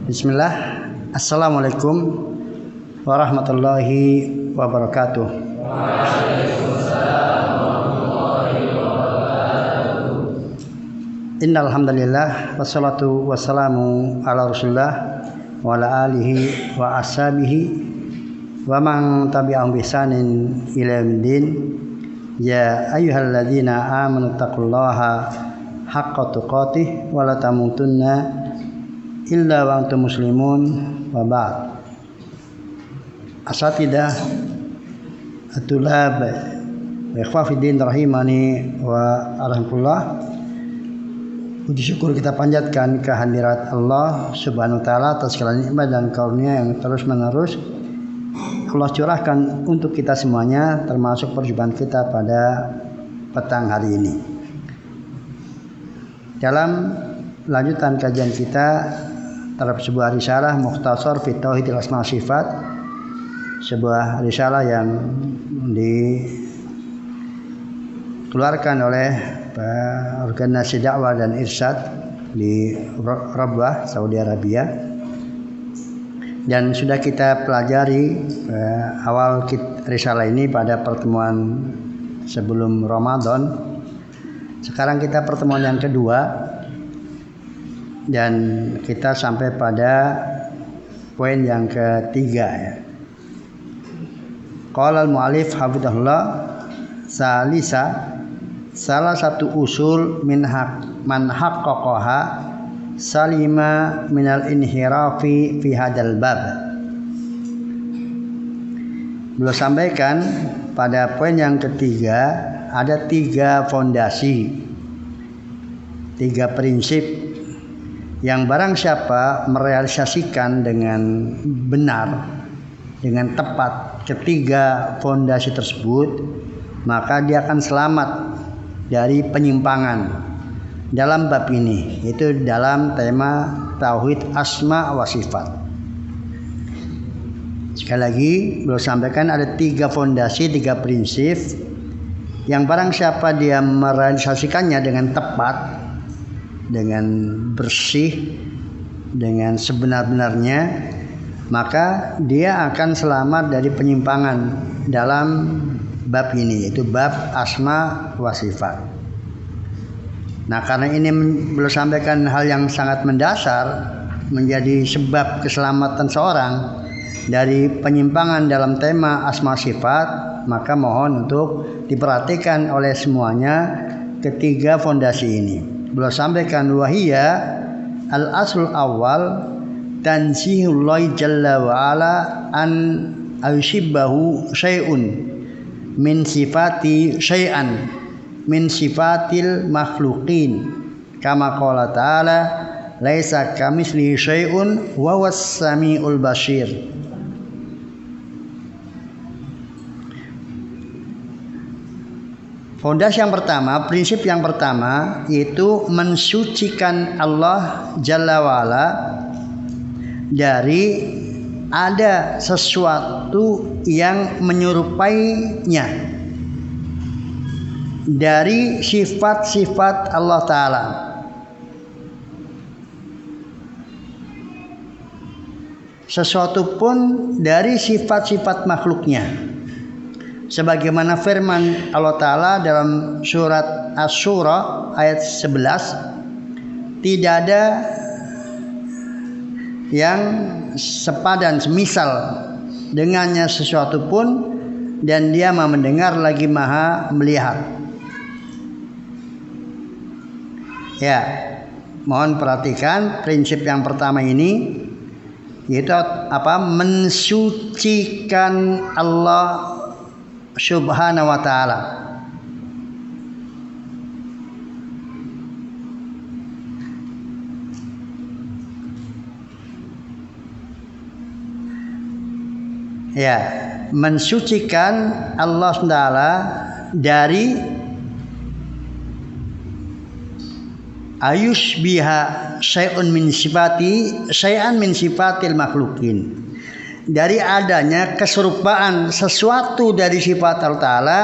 Bismillah. Assalamualaikum warahmatullahi wabarakatuh. Innal hamdalillah wassalatu wassalamu ala Rasulillah wa ala alihi wa ashabihi wa man tabi'ahum bi ihsanin ila yaumiddin. Ya ayyuhalladzina amanu taqullaha haqqa tuqatih wa la tamutunna illa wa antum muslimun wa ba'd. Asatidah atulab wa ikhwa fiddin rahimani wa alhamdulillah. Puji syukur kita panjatkan kehadirat Allah Subhanahu wa taala atas segala nikmat dan karunia yang terus menerus Allah curahkan untuk kita semuanya, termasuk perjumpaan kita pada petang hari ini. Dalam lanjutan kajian kita terhadap sebuah risalah Mukhtasar fi Tauhidil Asma wa Sifat, sebuah risalah yang dikeluarkan oleh organisasi dakwah dan irsyad di Rabwah, Saudi Arabia, dan sudah kita pelajari awal risalah ini pada pertemuan sebelum Ramadan. Sekarang kita pertemuan yang kedua dan kita sampai pada poin yang ketiga ya. Qala al-mu'allif hafizahullah salisa, salah satu usul man haqqaqaha salima minal inhirafi fi hadal bab. Beliau sampaikan pada poin yang ketiga ada 3 fondasi, 3 prinsip yang barang siapa merealisasikan dengan benar, dengan tepat ketiga fondasi tersebut, maka dia akan selamat dari penyimpangan dalam bab ini, itu dalam tema Tauhid Asma wa Sifat. Sekali lagi beliau sampaikan ada 3 fondasi, 3 prinsip yang barang siapa dia merealisasikannya dengan tepat, dengan bersih, dengan sebenar-benarnya, maka dia akan selamat dari penyimpangan dalam bab ini, yaitu bab asma wa sifat. Nah, karena ini beliau sampaikan hal yang sangat mendasar, menjadi sebab keselamatan seorang dari penyimpangan dalam tema asma sifat, maka mohon untuk diperhatikan oleh semuanya ketiga fondasi ini. Beliau sampaikan wahiyya al-aslul awal tanzihullahi jalla wa ala an ayushibahu syai'un min sifati syai'an min sifatil makhluqin kama qala ta'ala laisa kamitslihi syai'un wa huwas samiul basir. Fondasi yang pertama, prinsip yang pertama yaitu mensucikan Allah Jalla wa'ala dari ada sesuatu yang menyerupainya dari sifat-sifat Allah Ta'ala. Sesuatu pun dari sifat-sifat makhluknya. Sebagaimana firman Allah Ta'ala dalam surat Asy-Syura ayat 11, tidak ada yang sepadan semisal dengannya sesuatu pun, dan dia maha mendengar lagi maha melihat. Ya, mohon perhatikan prinsip yang pertama ini, yaitu apa? Mensucikan Allah Subhanahu wa ta'ala. Ya, mensucikan Allah Subhanahu wa ta'ala dari ayushbiha syai'un min sifatil makhlukin, dari adanya keserupaan sesuatu dari sifat Allah Ta'ala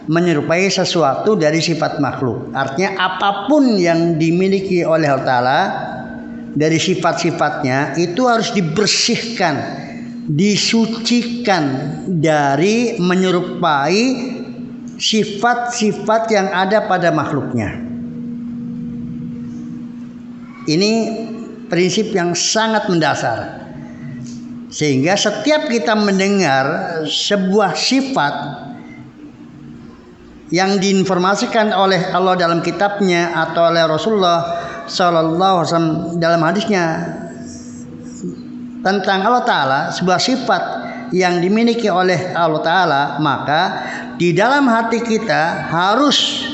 menyerupai sesuatu dari sifat makhluk. Artinya apapun yang dimiliki oleh Allah Ta'ala dari sifat-sifatnya itu harus dibersihkan, disucikan dari menyerupai sifat-sifat yang ada pada makhluknya. Ini prinsip yang sangat mendasar. Sehingga setiap kita mendengar sebuah sifat yang diinformasikan oleh Allah dalam kitabnya atau oleh Rasulullah Sallallahu Alaihi Wasallam dalam hadisnya tentang Allah Ta'ala, sebuah sifat yang dimiliki oleh Allah Ta'ala, maka di dalam hati kita harus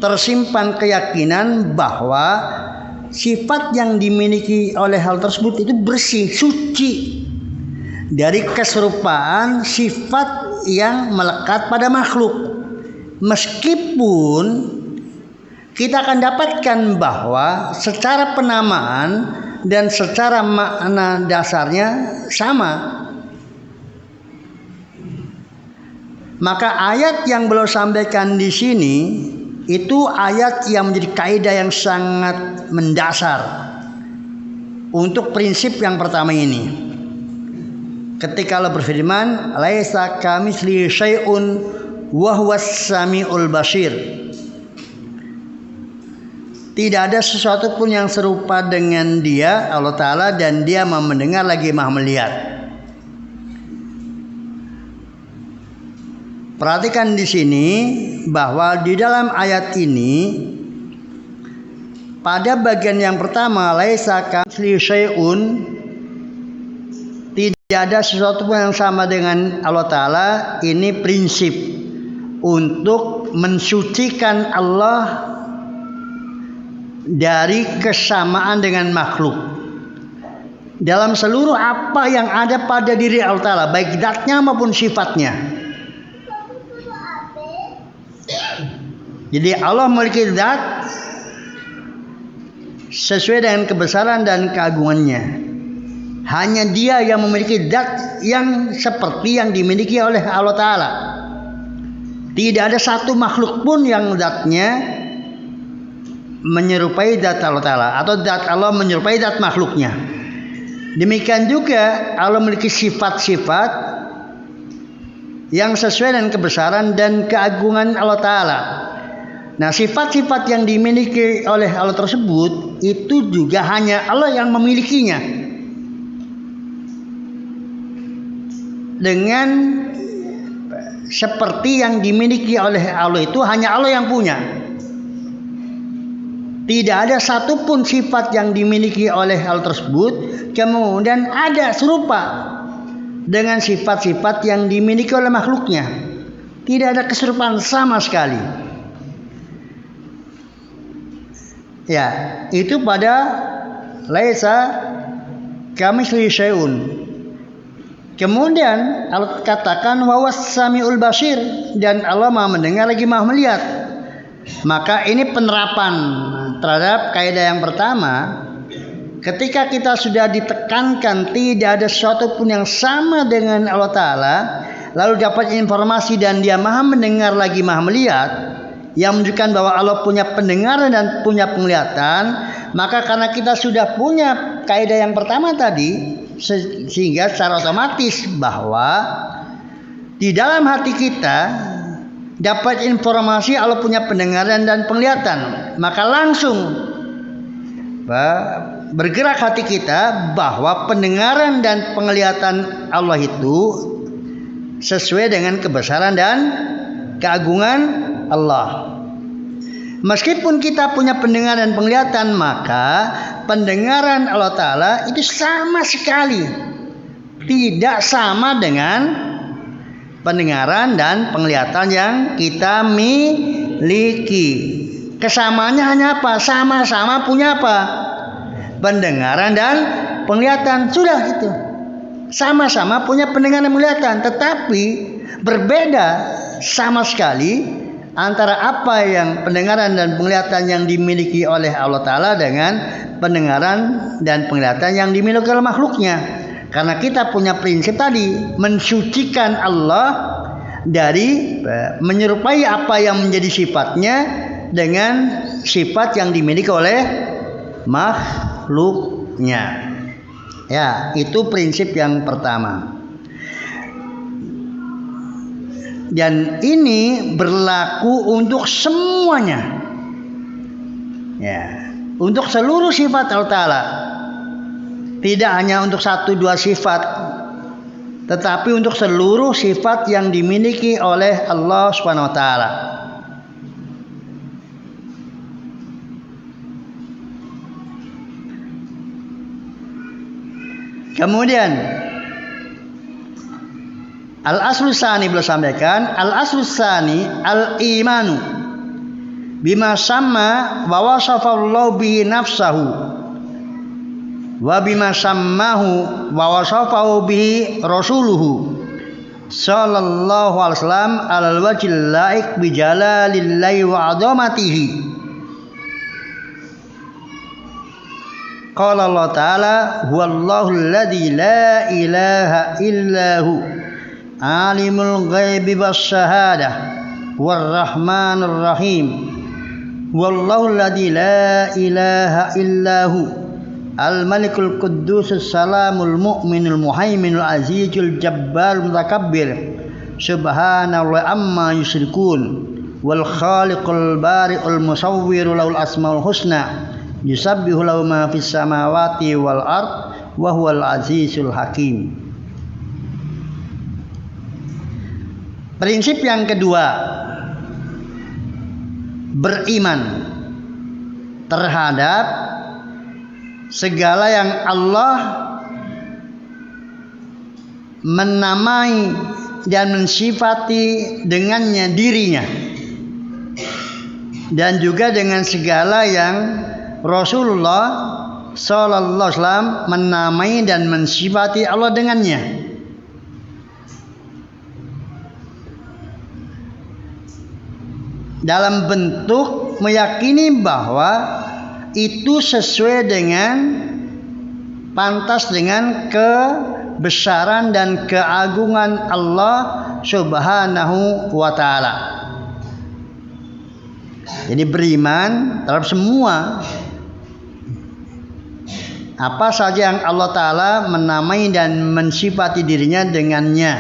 tersimpan keyakinan bahwa sifat yang dimiliki oleh hal tersebut itu bersih, suci dari keserupaan sifat yang melekat pada makhluk. Meskipun kita akan dapatkan bahwa secara penamaan dan secara makna dasarnya sama. Maka ayat yang beliau sampaikan di sini itu ayat yang menjadi kaidah yang sangat mendasar untuk prinsip yang pertama ini. Ketika Allah berfirman, "Laisa kamitslihi syai'un wa huwas samiul basir." Tidak ada sesuatu pun yang serupa dengan Dia, Allah Ta'ala, dan Dia Maha mendengar lagi Maha melihat. Perhatikan di sini bahwa di dalam ayat ini pada bagian yang pertama, laisa kamitslihi syai'un, tidak ada sesuatu pun yang sama dengan Allah Ta'ala. Ini prinsip untuk mensucikan Allah dari kesamaan dengan makhluk dalam seluruh apa yang ada pada diri Allah Ta'ala, baik zatnya maupun sifatnya. Jadi Allah memiliki zat sesuai dengan kebesaran dan keagungannya. Hanya Dia yang memiliki zat yang seperti yang dimiliki oleh Allah Ta'ala. Tidak ada satu makhluk pun yang zatnya menyerupai zat Allah Ta'ala atau zat Allah menyerupai zat makhluknya. Demikian juga Allah memiliki sifat-sifat yang sesuai dengan kebesaran dan keagungan Allah Ta'ala. Nah, sifat-sifat yang dimiliki oleh Allah tersebut itu juga hanya Allah yang memilikinya. Dengan seperti yang dimiliki oleh Allah itu hanya Allah yang punya. Tidak ada satupun sifat yang dimiliki oleh hal tersebut kemudian ada serupa dengan sifat-sifat yang dimiliki oleh makhluknya. Tidak ada keserupaan sama sekali. Ya, itu pada laisa kamitslihi syai'un. Kemudian Allah katakan wawas samiul basir, dan Allah Maha mendengar lagi Maha melihat. Maka ini penerapan terhadap kaidah yang pertama. Ketika kita sudah ditekankan tidak ada sesuatu pun yang sama dengan Allah Ta'ala, lalu dapat informasi dan Dia Maha mendengar lagi Maha melihat, yang menunjukkan bahwa Allah punya pendengaran dan punya penglihatan, maka karena kita sudah punya kaidah yang pertama tadi, sehingga secara otomatis bahwa di dalam hati kita dapat informasi Allah punya pendengaran dan penglihatan, maka langsung bergerak hati kita bahwa pendengaran dan penglihatan Allah itu sesuai dengan kebesaran dan keagungan Allah. Meskipun kita punya pendengaran dan penglihatan, maka pendengaran Allah Ta'ala itu sama sekali tidak sama dengan pendengaran dan penglihatan yang kita miliki. Kesamaannya hanya apa? Sama-sama punya apa? Pendengaran dan penglihatan. Sudah itu. Sama-sama punya pendengaran dan penglihatan, tetapi berbeda sama sekali antara apa yang pendengaran dan penglihatan yang dimiliki oleh Allah Ta'ala dengan pendengaran dan penglihatan yang dimiliki oleh makhluknya. Karena kita punya prinsip tadi, mensucikan Allah dari menyerupai apa yang menjadi sifatnya dengan sifat yang dimiliki oleh makhluk. makhluknya. Ya, itu prinsip yang pertama. Dan ini berlaku untuk semuanya. Ya, untuk seluruh sifat Allah Ta'ala. Tidak hanya untuk 1-2 sifat, tetapi untuk seluruh sifat yang dimiliki oleh Allah Subhanahu wa taala. Kemudian al-aslus tsani beliau sampaikan, al-aslus tsani al-imanu bima samma wa wasafallahu bihi nafsahu wa bima sammahu wa wasafahu bihi rasuluhu sallallahu alaihi wasallam alal wajhil laik bi jalalillahi wa azamatihi. Qala Allah Ta'ala huwallahu alladzi la ilaha illahu alimul ghaibi wasyahadah warrahmanur rahim. Wallahu alladzi la ilaha illahu al-malikul quddusus salamul mu'minul muhaiminul azizul jabbarul mutakabbir subhanallahi amma yusyrikun wal khaliqul bari'ul musawwirul lahul asmaul husna yusabbihu lahu ma fis samawati wal ard wa huwal azizul hakim. Prinsip yang kedua, beriman terhadap segala yang Allah menamai dan mensifati dengannya dirinya, dan juga dengan segala yang Rasulullah Sallallahu Alaihi Wasallam menamai dan mensifati Allah dengannya. Dalam bentuk meyakini bahwa itu sesuai dengan pantas dengan kebesaran dan keagungan Allah Subhanahu wa taala. Jadi beriman terhadap semua apa saja yang Allah Ta'ala menamai dan mensifati dirinya dengannya,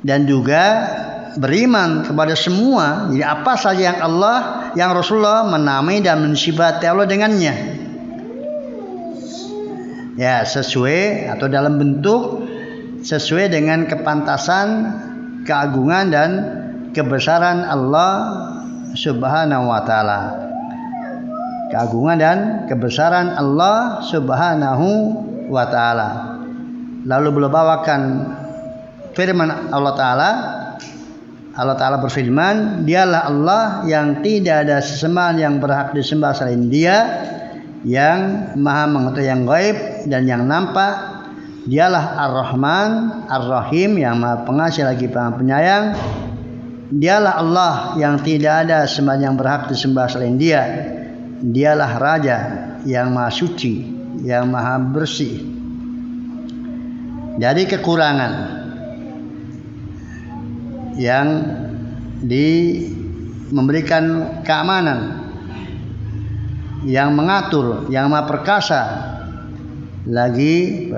dan juga beriman kepada semua, jadi apa saja yang Allah, yang Rasulullah menamai dan mensifati Allah dengannya, ya sesuai atau dalam bentuk sesuai dengan kepantasan, keagungan dan kebesaran Allah Subhanahu wa taala. Keagungan dan kebesaran Allah Subhanahu wa taala. Lalu beliau bawakan firman Allah Ta'ala. Allah Ta'ala berfirman, dialah Allah yang tidak ada sesembahan yang berhak disembah selain Dia, yang maha mengetahui yang gaib dan yang nampak. Dialah Ar-Rahman Ar-Rahim, yang maha pengasih lagi maha penyayang. Dialah Allah yang tidak ada sembahan yang berhak disembah selain Dia. Dialah Raja yang maha suci, yang maha bersih dari kekurangan, yang memberikan keamanan, yang mengatur, yang maha perkasa, lagi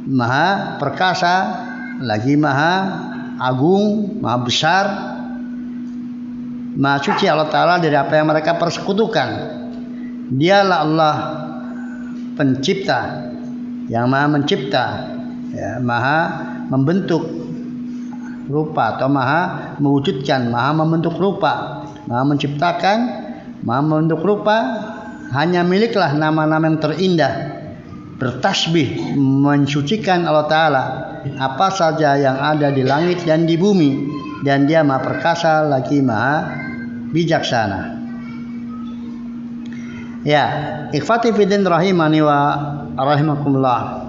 maha perkasa, lagi maha agung, maha besar, maha suci Allah Ta'ala dari apa yang mereka persekutukan. Dialah Allah pencipta, yang maha mencipta, ya, maha membentuk rupa atau maha mewujudkan, maha membentuk rupa, maha menciptakan, maha membentuk rupa. Hanya miliklah nama-nama yang terindah, bertasbih mensucikan Allah Ta'ala apa saja yang ada di langit dan di bumi, dan Dia maha perkasa lagi maha bijaksana. Ya, ikhwati fiddin rahimani wa rahimakumullah.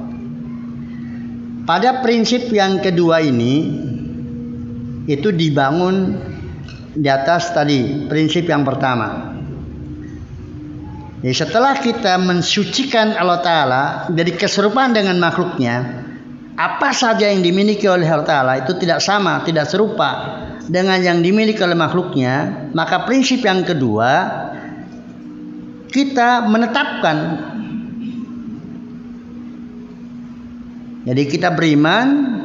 Pada prinsip yang kedua ini, itu dibangun di atas tadi prinsip yang pertama. Jadi setelah kita mensucikan Allah Ta'ala dari keserupaan dengan makhluknya, apa saja yang dimiliki oleh Allah Ta'ala itu tidak sama, tidak serupa dengan yang dimiliki oleh makhluknya. Maka prinsip yang kedua, kita menetapkan. Jadi kita beriman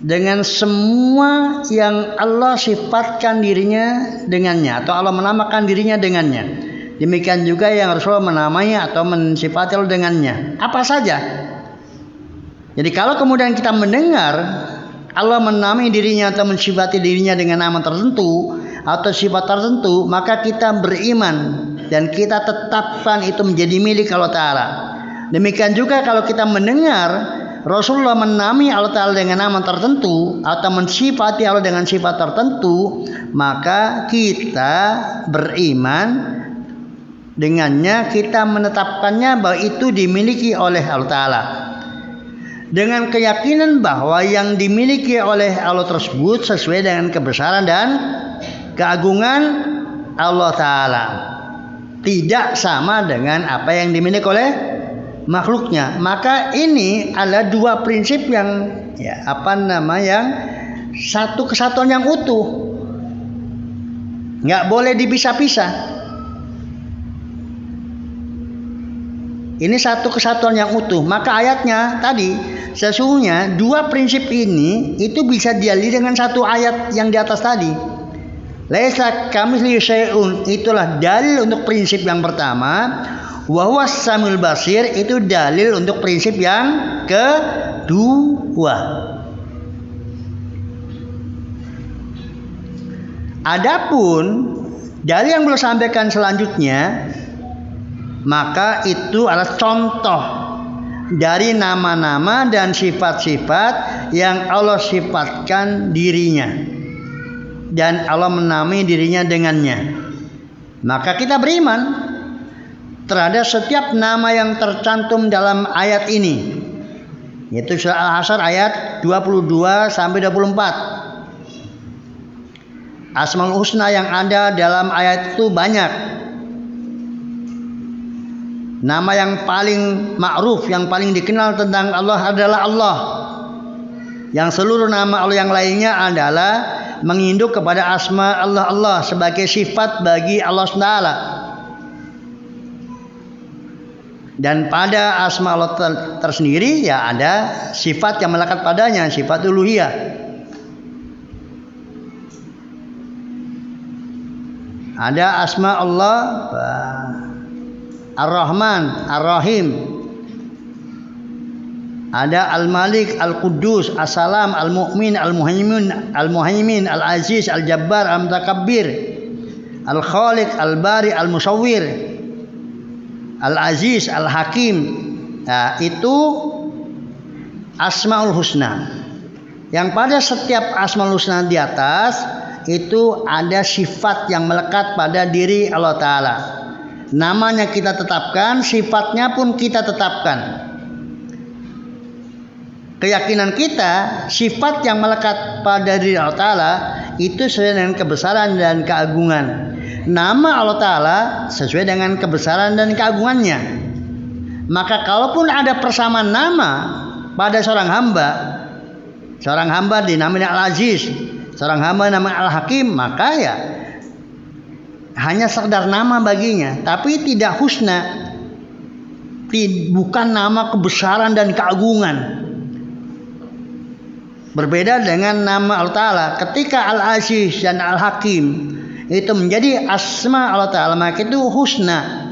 dengan semua yang Allah sifatkan dirinya dengannya, atau Allah menamakan dirinya dengannya. Demikian juga yang Rasulullah menamai atau mensifati Allah dengannya. Apa saja. Jadi kalau kemudian kita mendengar Allah menamai dirinya atau mensifati dirinya dengan nama tertentu atau sifat tertentu, maka kita beriman dan kita tetapkan itu menjadi milik Allah Ta'ala. Demikian juga kalau kita mendengar Rasulullah menamai Allah Ta'ala dengan nama tertentu atau mensifati Allah dengan sifat tertentu, maka kita beriman dengannya, kita menetapkannya bahwa itu dimiliki oleh Allah Ta'ala, dengan keyakinan bahwa yang dimiliki oleh Allah tersebut sesuai dengan kebesaran dan keagungan Allah Ta'ala, tidak sama dengan apa yang dimiliki oleh makhluknya. Maka ini adalah dua prinsip yang yang satu kesatuan yang utuh, nggak boleh dipisah-pisah. Ini satu kesatuan yang utuh. Maka ayatnya tadi, sesungguhnya dua prinsip ini itu bisa dialiri dengan satu ayat yang di atas tadi. Laisa kamitslihi syai'un, itulah dalil untuk prinsip yang pertama. Wa huwas samiul basir, itu dalil untuk prinsip yang kedua. Adapun dalil yang beliau sampaikan selanjutnya, maka itu adalah contoh dari nama-nama dan sifat-sifat yang Allah sifatkan dirinya dan Allah menamai dirinya dengannya. Maka kita beriman terhadap setiap nama yang tercantum dalam ayat ini, yaitu surah Al-Hasyr ayat 22 sampai 24. Asmaul Husna yang ada dalam ayat itu banyak. Nama yang paling ma'ruf, yang paling dikenal tentang Allah adalah Allah. Yang seluruh nama Allah yang lainnya adalah menginduk kepada asma Allah sebagai sifat bagi Allah SWT. Dan pada asma Allah tersendiri ya ada sifat yang melekat padanya, sifat uluhiyah. Ada asma Allah Ar-Rahman, Ar-Rahim. Ada Al-Malik, Al-Quddus, As-Salam, Al-Mu'min, Al-Muhaimin, Al-Aziz, Al-Jabbar, Al-Mutakabbir, Al-Khaliq, Al-Bari, Al-Musawwir, Al-Aziz, Al-Hakim. Nah, itu Asmaul Husna. Yang pada setiap Asmaul Husna di atas itu ada sifat yang melekat pada diri Allah Ta'ala. Namanya kita tetapkan, sifatnya pun kita tetapkan. Keyakinan kita, sifat yang melekat pada diri Allah Ta'ala itu sesuai dengan kebesaran dan keagungan. Nama Allah Ta'ala sesuai dengan kebesaran dan keagungannya. Maka kalaupun ada persamaan nama pada seorang hamba dinamai Al-Aziz, seorang hamba namanya Al-Hakim, maka ya hanya sekedar nama baginya, tapi tidak husna, bukan nama kebesaran dan keagungan. Berbeda dengan nama Allah Ta'ala. Ketika Al-Aziz dan Al-Hakim itu menjadi asma Allah Ta'ala, maka itu husna,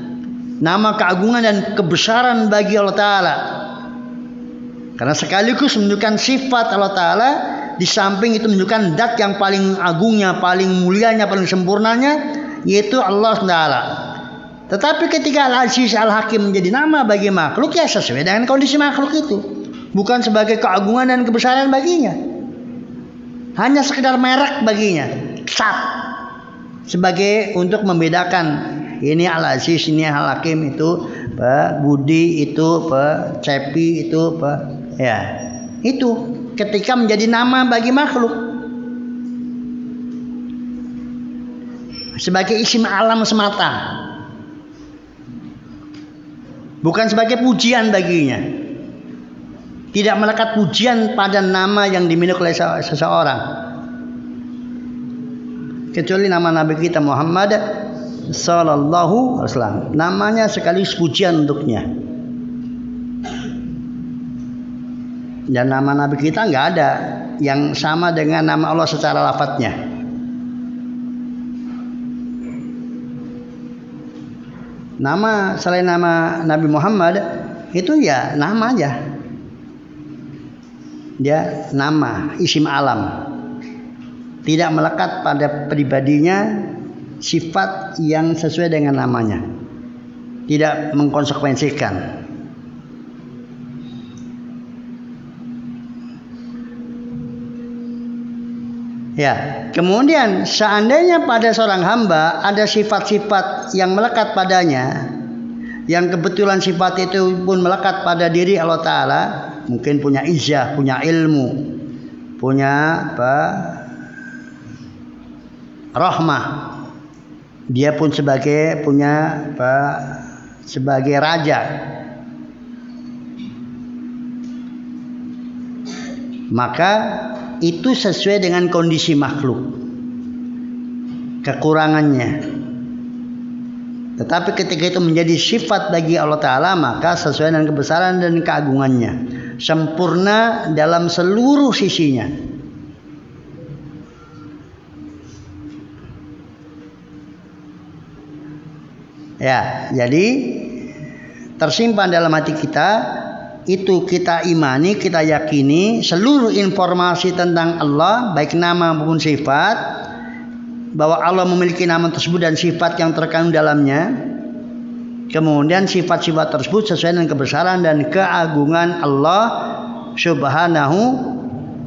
nama keagungan dan kebesaran bagi Allah Ta'ala, karena sekaligus menunjukkan sifat Allah Ta'ala, di samping itu menunjukkan zat yang paling agungnya, paling mulianya, paling sempurnanya, yaitu Allah Ta'ala. Tetapi ketika Al-Aziz Al-Hakim menjadi nama bagi makhluk, ya sesuai dengan kondisi makhluk itu, bukan sebagai keagungan dan kebesaran baginya, hanya sekedar merek baginya, sat, sebagai untuk membedakan ini Al-Aziz, ini Al-Hakim, itu Budi, itu Cepi, itu ya itu ketika menjadi nama bagi makhluk, sebagai isim alam semata, bukan sebagai pujian baginya. Tidak melekat pujian pada nama yang dimiliki oleh seseorang, kecuali nama Nabi kita Muhammad sallallahu alaihi wasallam. Namanya sekaligus pujian untuknya. Dan nama Nabi kita nggak ada yang sama dengan nama Allah secara lafadznya. Nama selain nama Nabi Muhammad itu ya nama aja. Dia nama, isim alam. Tidak melekat pada pribadinya sifat yang sesuai dengan namanya. Tidak mengkonsekuensikan. Ya, kemudian seandainya pada seorang hamba ada sifat-sifat yang melekat padanya, yang kebetulan sifat itu pun melekat pada diri Allah Ta'ala, mungkin punya izzah, punya ilmu, punya rahmah, dia pun sebagai sebagai raja, maka itu sesuai dengan kondisi makhluk, kekurangannya. Tetapi ketika itu menjadi sifat bagi Allah Ta'ala, maka sesuai dengan kebesaran dan keagungannya, sempurna dalam seluruh sisinya. Ya, jadi tersimpan dalam hati kita, itu kita imani, kita yakini seluruh informasi tentang Allah, baik nama maupun sifat, bahwa Allah memiliki nama tersebut dan sifat yang terkandung dalamnya. Kemudian sifat-sifat tersebut sesuai dengan kebesaran dan keagungan Allah Subhanahu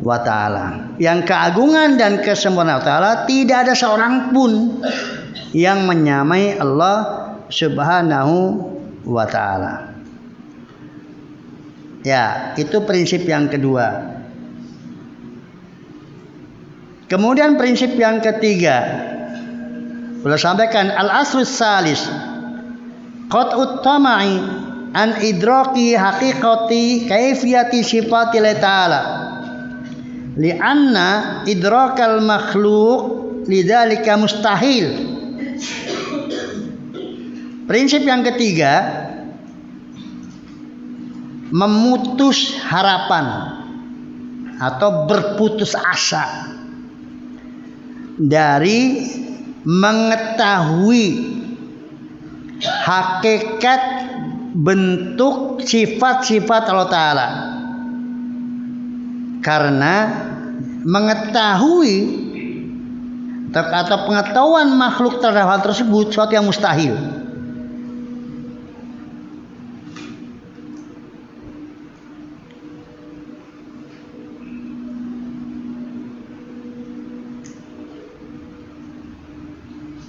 wa Ta'ala. Yang keagungan dan kesempurnaan Allah Ta'ala tidak ada seorang pun yang menyamai Allah Subhanahu wa Ta'ala. Ya, itu prinsip yang kedua. Kemudian prinsip yang ketiga, boleh sampaikan al-aslus salis, qat'ut tama'i an idraki haqiqati kaifiyati sifati ta'ala, li'anna idrakal makhluk lidzalika mustahil. Prinsip yang ketiga, memutus harapan atau berputus asa dari mengetahui hakikat bentuk sifat-sifat Allah Ta'ala, karena mengetahui atau pengetahuan makhluk terhadap hal tersebut suatu yang mustahil.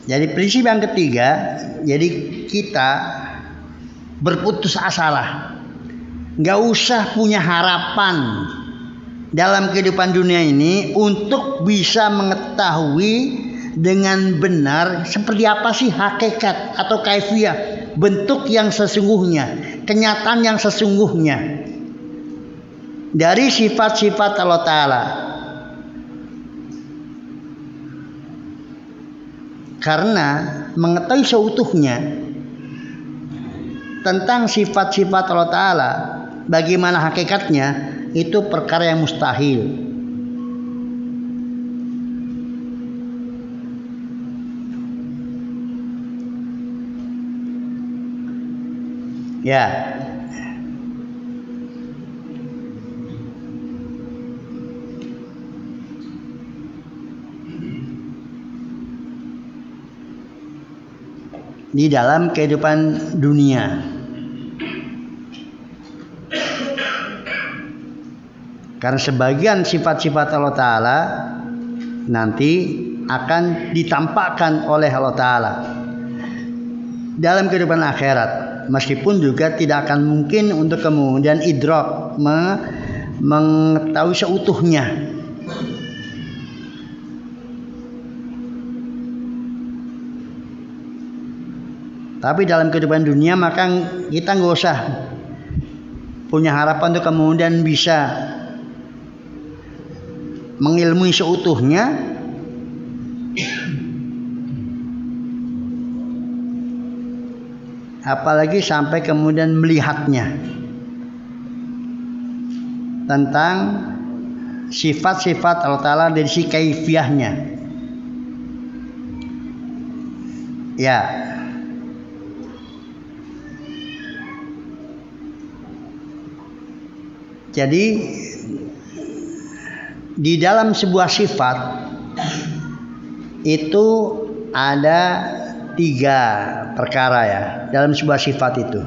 Jadi prinsip yang ketiga, jadi kita berputus asalah, nggak usah punya harapan dalam kehidupan dunia ini untuk bisa mengetahui dengan benar seperti apa sih hakikat atau kaifiyah, bentuk yang sesungguhnya, kenyataan yang sesungguhnya dari sifat-sifat Allah Ta'ala. Karena mengetahui seutuhnya tentang sifat-sifat Allah Ta'ala, bagaimana hakikatnya, itu perkara yang mustahil. Ya, di dalam kehidupan dunia. Karena sebagian sifat-sifat Allah Ta'ala nanti akan ditampakkan oleh Allah Ta'ala dalam kehidupan akhirat, meskipun juga tidak akan mungkin untuk kemudian idrak, mengetahui seutuhnya. Tapi dalam kehidupan dunia maka kita nggak usah punya harapan untuk kemudian bisa mengilmui seutuhnya. apalagi sampai kemudian melihatnya, tentang sifat-sifat Allah Ta'ala dari si kaifiyahnya. Ya, jadi di dalam sebuah sifat itu ada 3 perkara ya, dalam sebuah sifat itu.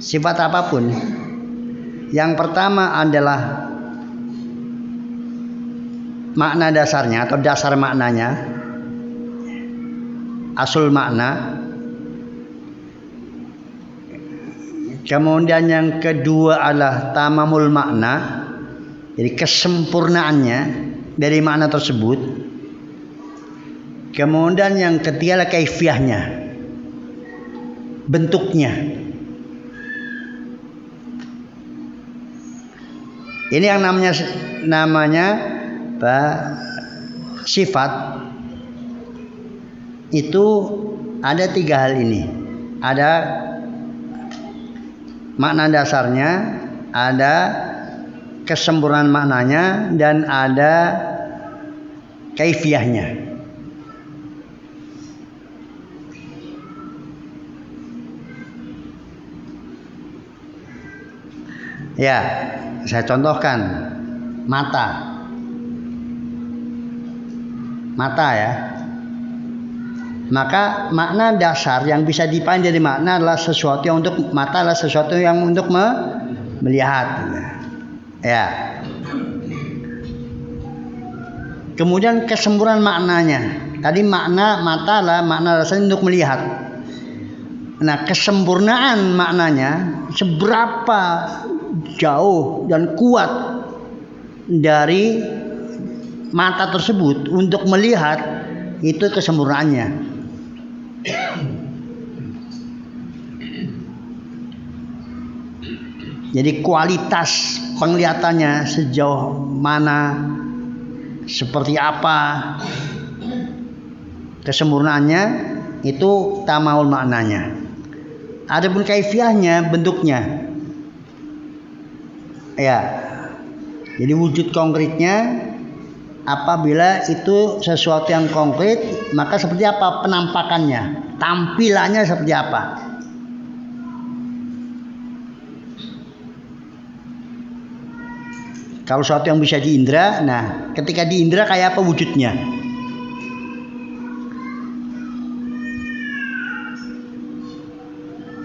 Sifat apapun. Yang pertama adalah makna dasarnya atau dasar maknanya, asul makna. Kemudian yang kedua adalah tamamul makna, jadi kesempurnaannya dari makna tersebut. Kemudian yang ketiga adalah kaifiyahnya, bentuknya. Ini yang namanya sifat. Itu ada 3 hal ini. Ada makna dasarnya, ada kesempurnaan maknanya, dan ada kaifiyahnya. Ya, saya contohkan mata ya. Maka makna dasar yang bisa dipahami dari makna adalah sesuatu yang untuk mata adalah sesuatu yang untuk melihat. Ya. Kemudian kesempurnaan maknanya. Tadi makna mata adalah makna dasar untuk melihat. Nah, kesempurnaan maknanya seberapa jauh dan kuat dari mata tersebut untuk melihat, itu kesempurnaannya. Jadi kualitas penglihatannya sejauh mana, seperti apa kesempurnaannya, itu tamamul maknanya. Adapun kaifiyahnya, bentuknya. Ya, jadi wujud konkretnya, apabila itu sesuatu yang konkret, maka seperti apa penampakannya, tampilannya seperti apa. Kalau sesuatu yang bisa diindra, nah ketika diindra kayak apa wujudnya.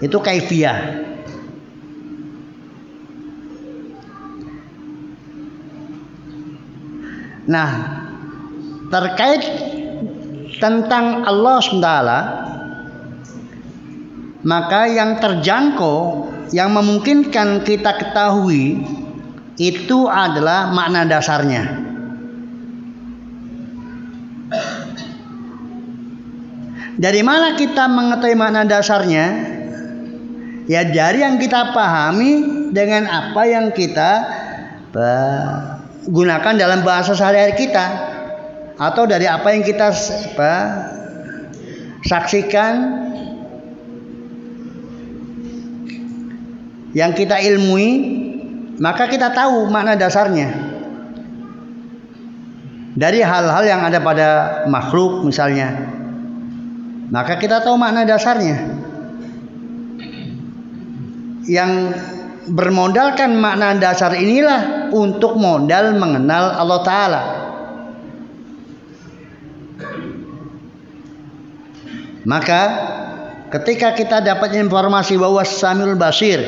Itu kaifiyah. Nah, terkait tentang Allah SWT, maka yang terjangkau, yang memungkinkan kita ketahui, itu adalah makna dasarnya. Dari mana kita mengetahui makna dasarnya? Ya dari yang kita pahami dengan apa yang kita gunakan dalam bahasa sehari-hari kita, atau dari apa yang kita saksikan, yang kita ilmui, maka kita tahu makna dasarnya. Dari hal-hal yang ada pada makhluk misalnya, maka kita tahu makna dasarnya. Yang bermodalkan makna dasar inilah untuk modal mengenal Allah Ta'ala. Maka ketika kita dapat informasi bahwa Samiul Basir,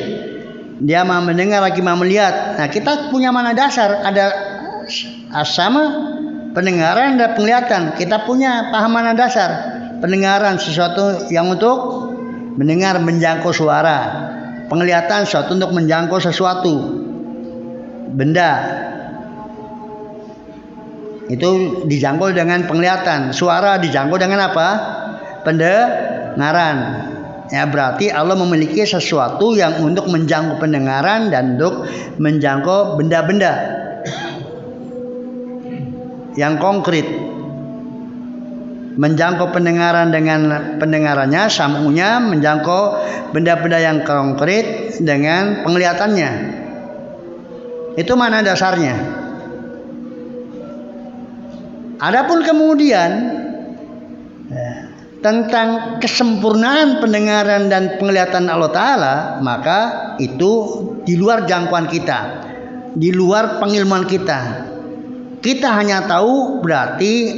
dia mau mendengar lagi mau melihat, nah kita punya makna dasar, ada sama pendengaran dan penglihatan. Kita punya paham makna dasar. Pendengaran sesuatu yang untuk mendengar, menjangkau suara. Penglihatan sesuatu untuk menjangkau sesuatu benda, itu dijangkau dengan penglihatan. Suara dijangkau dengan apa? Pendengaran. Ya berarti Allah memiliki sesuatu yang untuk menjangkau pendengaran dan untuk menjangkau benda-benda yang konkret. menjangkau pendengaran dengan pendengarannya, sam'unya, menjangkau benda-benda yang konkret dengan penglihatannya. Itu mana dasarnya. Adapun kemudian tentang kesempurnaan pendengaran dan penglihatan Allah Ta'ala, maka itu di luar jangkauan kita, di luar pengilmuan kita. Kita hanya tahu berarti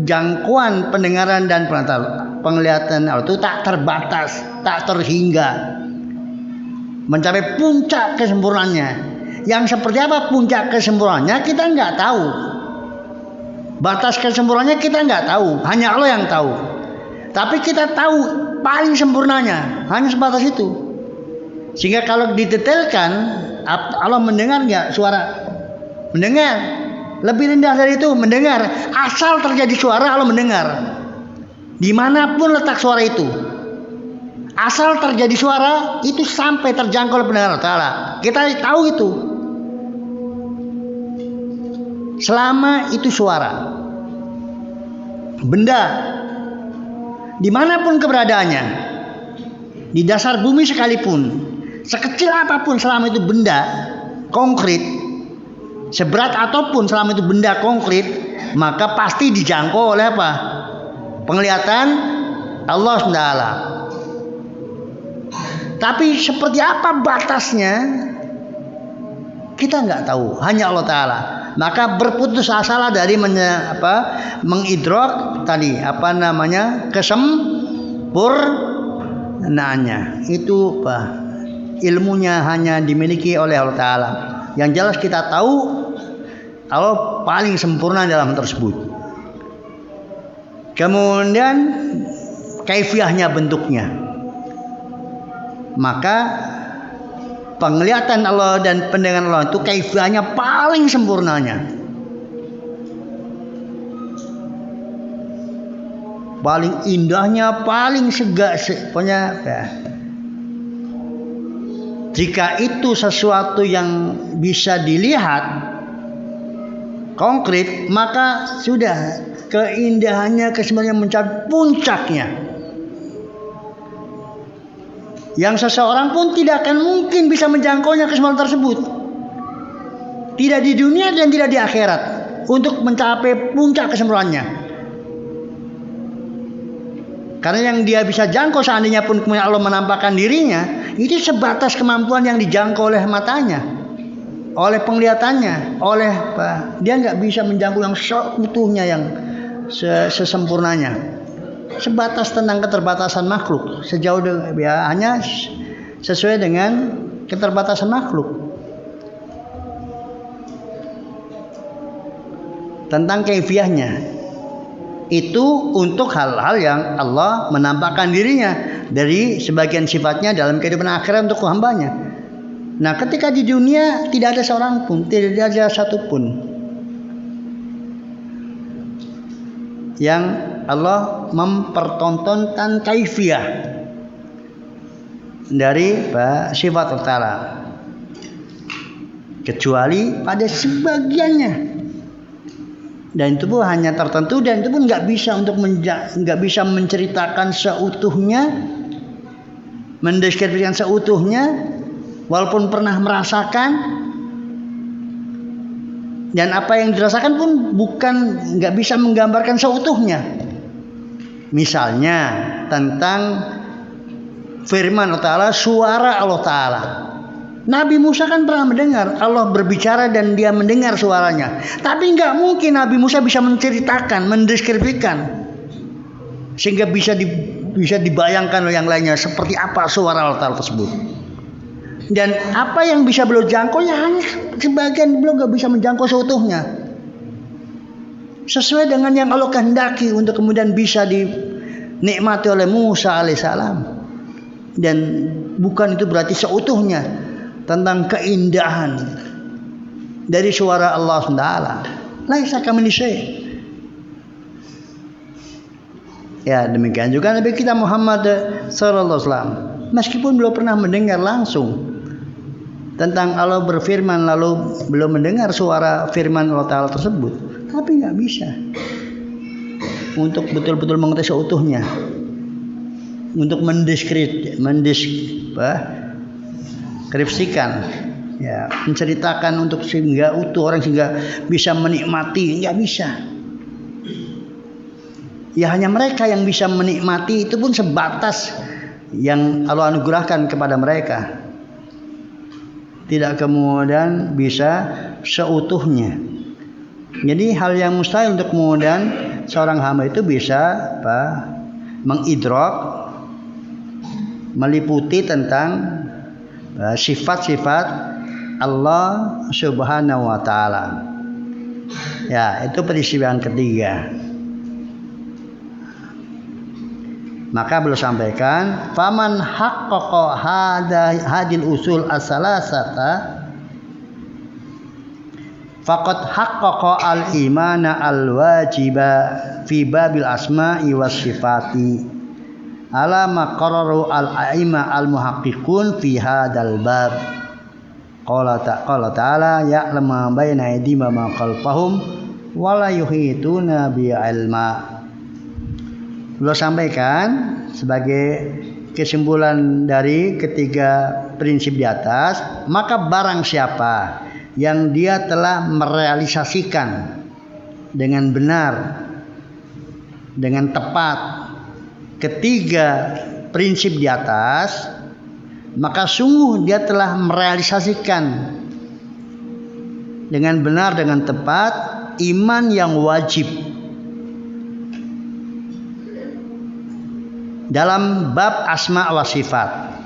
jangkauan pendengaran dan penglihatan Allah itu tak terbatas, tak terhingga, mencapai puncak kesempurnaannya. Yang seperti apa puncak kesempurnaannya kita nggak tahu. Batas kesempurnaannya kita nggak tahu, hanya Allah yang tahu. Tapi kita tahu paling sempurnanya hanya sebatas itu. Sehingga kalau didetailkan, Allah mendengar nggak suara? Mendengar. Lebih rendah dari itu, mendengar. Asal terjadi suara, Allah mendengar. Dimanapun letak suara itu, asal terjadi suara itu sampai terjangkau oleh pendengar Allah Ta'ala. Kita tahu itu. Selama itu suara, benda, dimanapun keberadaannya, di dasar bumi sekalipun, sekecil apapun selama itu benda konkret, seberat apapun selama itu benda konkret, maka pasti dijangkau oleh apa? Penglihatan Allah SWT. Tapi seperti apa batasnya kita nggak tahu, hanya Allah Ta'ala. Maka berputus asalah dari mengidrok tadi kesempurnaannya. Itu ilmunya hanya dimiliki oleh Allah Ta'ala. Yang jelas kita tahu Allah paling sempurna dalam hal tersebut. Kemudian kaifiahnya, bentuknya, maka penglihatan Allah dan pendengaran Allah itu kaifiahnya paling sempurnanya, paling indahnya, paling pokoknya ya. Jika itu sesuatu yang bisa dilihat konkret, maka sudah keindahannya, kesempurnaannya mencapai puncaknya. Yang seseorang pun tidak akan mungkin bisa menjangkaunya kesempurnaan tersebut. Tidak di dunia dan tidak di akhirat. Untuk mencapai puncak kesempurnaannya. Karena yang dia bisa jangkau seandainya pun kemudian Allah menampakkan dirinya, itu sebatas kemampuan yang dijangkau oleh matanya, oleh penglihatannya, dia nggak bisa menjangkau yang seutuhnya, yang sesempurnanya. Sebatas tentang keterbatasan makhluk, sejauh hanya sesuai dengan keterbatasan makhluk. Tentang kaifiahnya itu untuk hal-hal yang Allah menampakkan dirinya dari sebagian sifatnya dalam kehidupan akhirat untuk hambanya. Nah, ketika di dunia tidak ada seorang pun, tidak ada satupun yang Allah mempertontonkan kaifiah dari sifat Allah Ta'ala, kecuali pada sebagiannya, dan itu pun hanya tertentu, dan itu pun nggak bisa menceritakan seutuhnya, mendeskripsikan seutuhnya, walaupun pernah merasakan. Dan apa yang dirasakan pun nggak bisa menggambarkan seutuhnya. Misalnya tentang firman Allah Ta'ala, suara Allah Ta'ala. Nabi Musa kan pernah mendengar Allah berbicara dan dia mendengar suaranya. Tapi nggak mungkin Nabi Musa bisa menceritakan, mendeskripsikan, sehingga bisa dibayangkan oleh yang lainnya seperti apa suara Allah Ta'ala tersebut. Dan apa yang bisa beliau jangkau ya hanya sebagian, beliau nggak bisa menjangkau seutuhnya. Sesuai dengan yang Allah kehendaki untuk kemudian bisa dinikmati oleh Musa alaihissalam. Dan bukan itu berarti seutuhnya tentang keindahan dari suara Allah SWT. Laisa kamitslihi syai'. Ya, demikian juga Nabi kita Muhammad sallallahu alaihi wasallam. Meskipun belum pernah mendengar langsung tentang Allah berfirman, lalu belum mendengar suara firman Allah Ta'ala tersebut, tapi nggak bisa. untuk betul-betul mengetahui seutuhnya, untuk mendeskripsikan, ya, menceritakan untuk sehingga utuh orang sehingga bisa menikmati, nggak bisa. Ya hanya mereka yang bisa menikmati, itu pun sebatas yang Allah anugerahkan kepada mereka. Tidak kemudian bisa seutuhnya. Jadi hal yang mustahil untuk kemudian seorang hamba itu bisa mengidrok, meliputi tentang sifat-sifat Allah Subhanahu wa taala. Ya, itu prinsip yang ketiga. Maka beliau sampaikan, faman haqqaqa hadil usul as-salasata faqad haqqaqa al-imana al-wajiba fi babil asma'i was sifati ala ma qarraru al-a'imma al-muhaqqiqun fi hadzal bab. Qala ta'ala ya'lamu ma baina aydihim wa ma khalfahum wa la yuhituna bi ilma. Beliau sampaikan sebagai kesimpulan dari ketiga prinsip di atas, maka barang siapa yang dia telah merealisasikan dengan benar, dengan tepat ketiga prinsip di atas, maka sungguh dia telah merealisasikan dengan benar, dengan tepat iman yang wajib dalam bab asma wa sifat,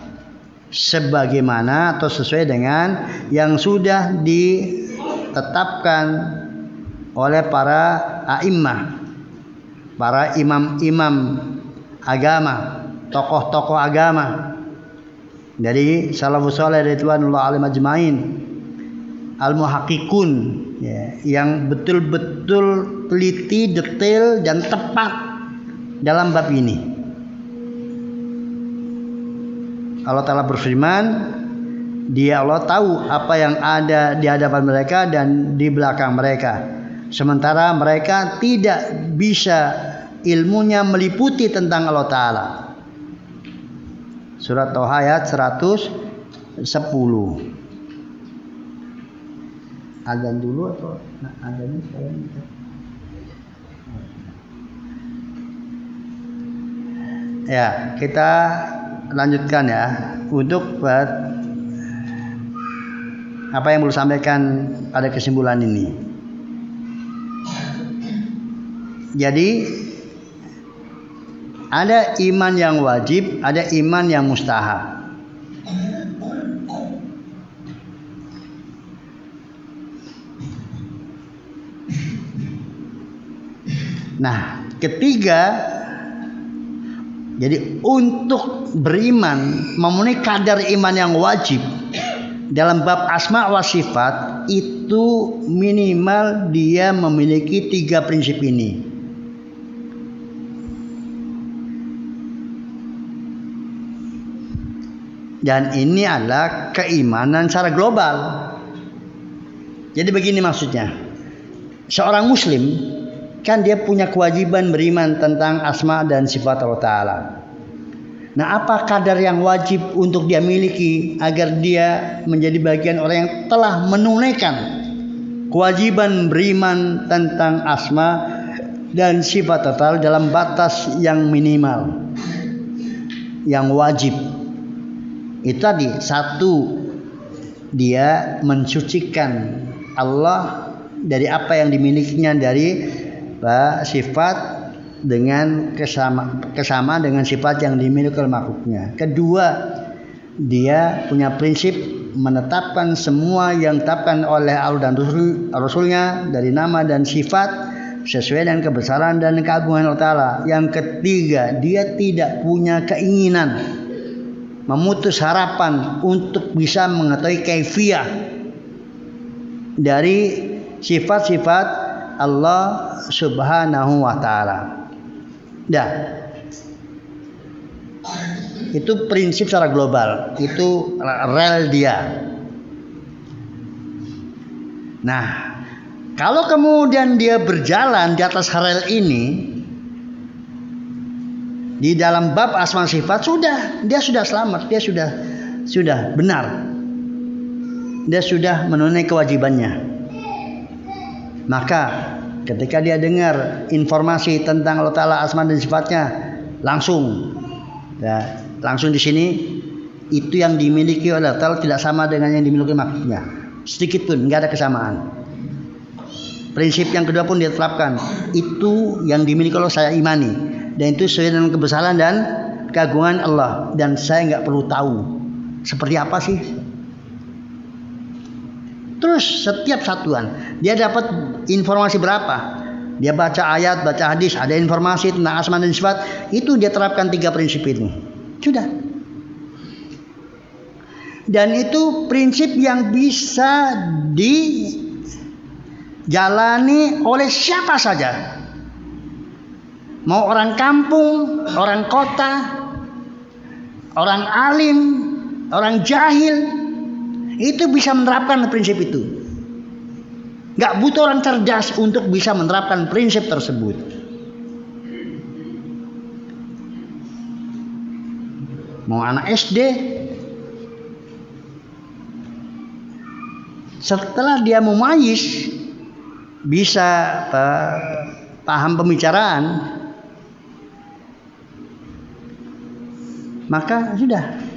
sebagaimana atau sesuai dengan yang sudah ditetapkan oleh para a'immah, para imam-imam agama, tokoh-tokoh agama dari salafus saleh ridwanullah alaihim ajmain, al-muhaqqiqun, ya, yang betul-betul teliti, detail dan tepat dalam bab ini. Allah Ta'ala berfirman, Dia Allah tahu apa yang ada di hadapan mereka dan di belakang mereka, sementara mereka tidak bisa ilmunya meliputi tentang Allah Ta'ala. Surat Toha ayat 110. Azan dulu atau azannya sekarang? Ya, kita lanjutkan ya untuk apa yang belum sampaikan pada kesimpulan ini. Jadi ada iman yang wajib, ada iman yang mustahab. Nah, ketiga, jadi untuk beriman memenuhi kadar iman yang wajib dalam bab asma wa sifat itu minimal dia memiliki tiga prinsip ini. Dan ini adalah keimanan secara global. Jadi begini maksudnya, seorang muslim kan dia punya kewajiban beriman tentang asma dan sifat Allah Ta'ala. Nah, apa kadar yang wajib untuk dia miliki agar dia menjadi bagian orang yang telah menunaikan kewajiban beriman tentang asma dan sifat Allah Ta'ala dalam batas yang minimal, yang wajib. Itu tadi, satu, dia mensucikan Allah dari apa yang dimilikinya dari sifat dengan kesama dengan sifat yang dimiliki oleh makhluknya. Kedua, dia punya prinsip menetapkan semua yang ditetapkan oleh Allah dan Rasulnya dari nama dan sifat sesuai dengan kebesaran dan keagungan Allah Ta'ala. Yang ketiga, dia tidak punya keinginan, memutus harapan untuk bisa mengetahui kaifiyah dari sifat-sifat Allah Subhanahu wa Ta'ala. Dah. Itu prinsip secara global, itu rel dia. Nah, kalau kemudian dia berjalan di atas rel ini, di dalam bab asma sifat, dia sudah selamat, dia sudah benar, dia sudah memenuhi kewajibannya. Maka ketika dia dengar informasi tentang Allah Ta'ala asma dan sifatnya, langsung di sini itu yang dimiliki oleh Allah Ta'ala tidak sama dengan yang dimiliki makhluknya, sedikit pun nggak ada kesamaan. Prinsip yang kedua pun dia terapkan, itu yang dimiliki Allah saya imani, dan itu sesuai dengan kebesaran dan keagungan Allah, dan saya nggak perlu tahu seperti apa sih. Terus setiap satuan dia dapat informasi berapa, dia baca ayat, baca hadis, ada informasi tentang asma dan sifat, itu dia terapkan 3 prinsip itu, sudah. Dan itu prinsip yang bisa dijalani oleh siapa saja, mau orang kampung, orang kota, orang alim, orang jahil, itu bisa menerapkan prinsip itu. Gak butuh orang cerdas untuk bisa menerapkan prinsip tersebut. Mau anak SD, setelah dia mumayyiz, bisa paham pembicaraan, maka sudah.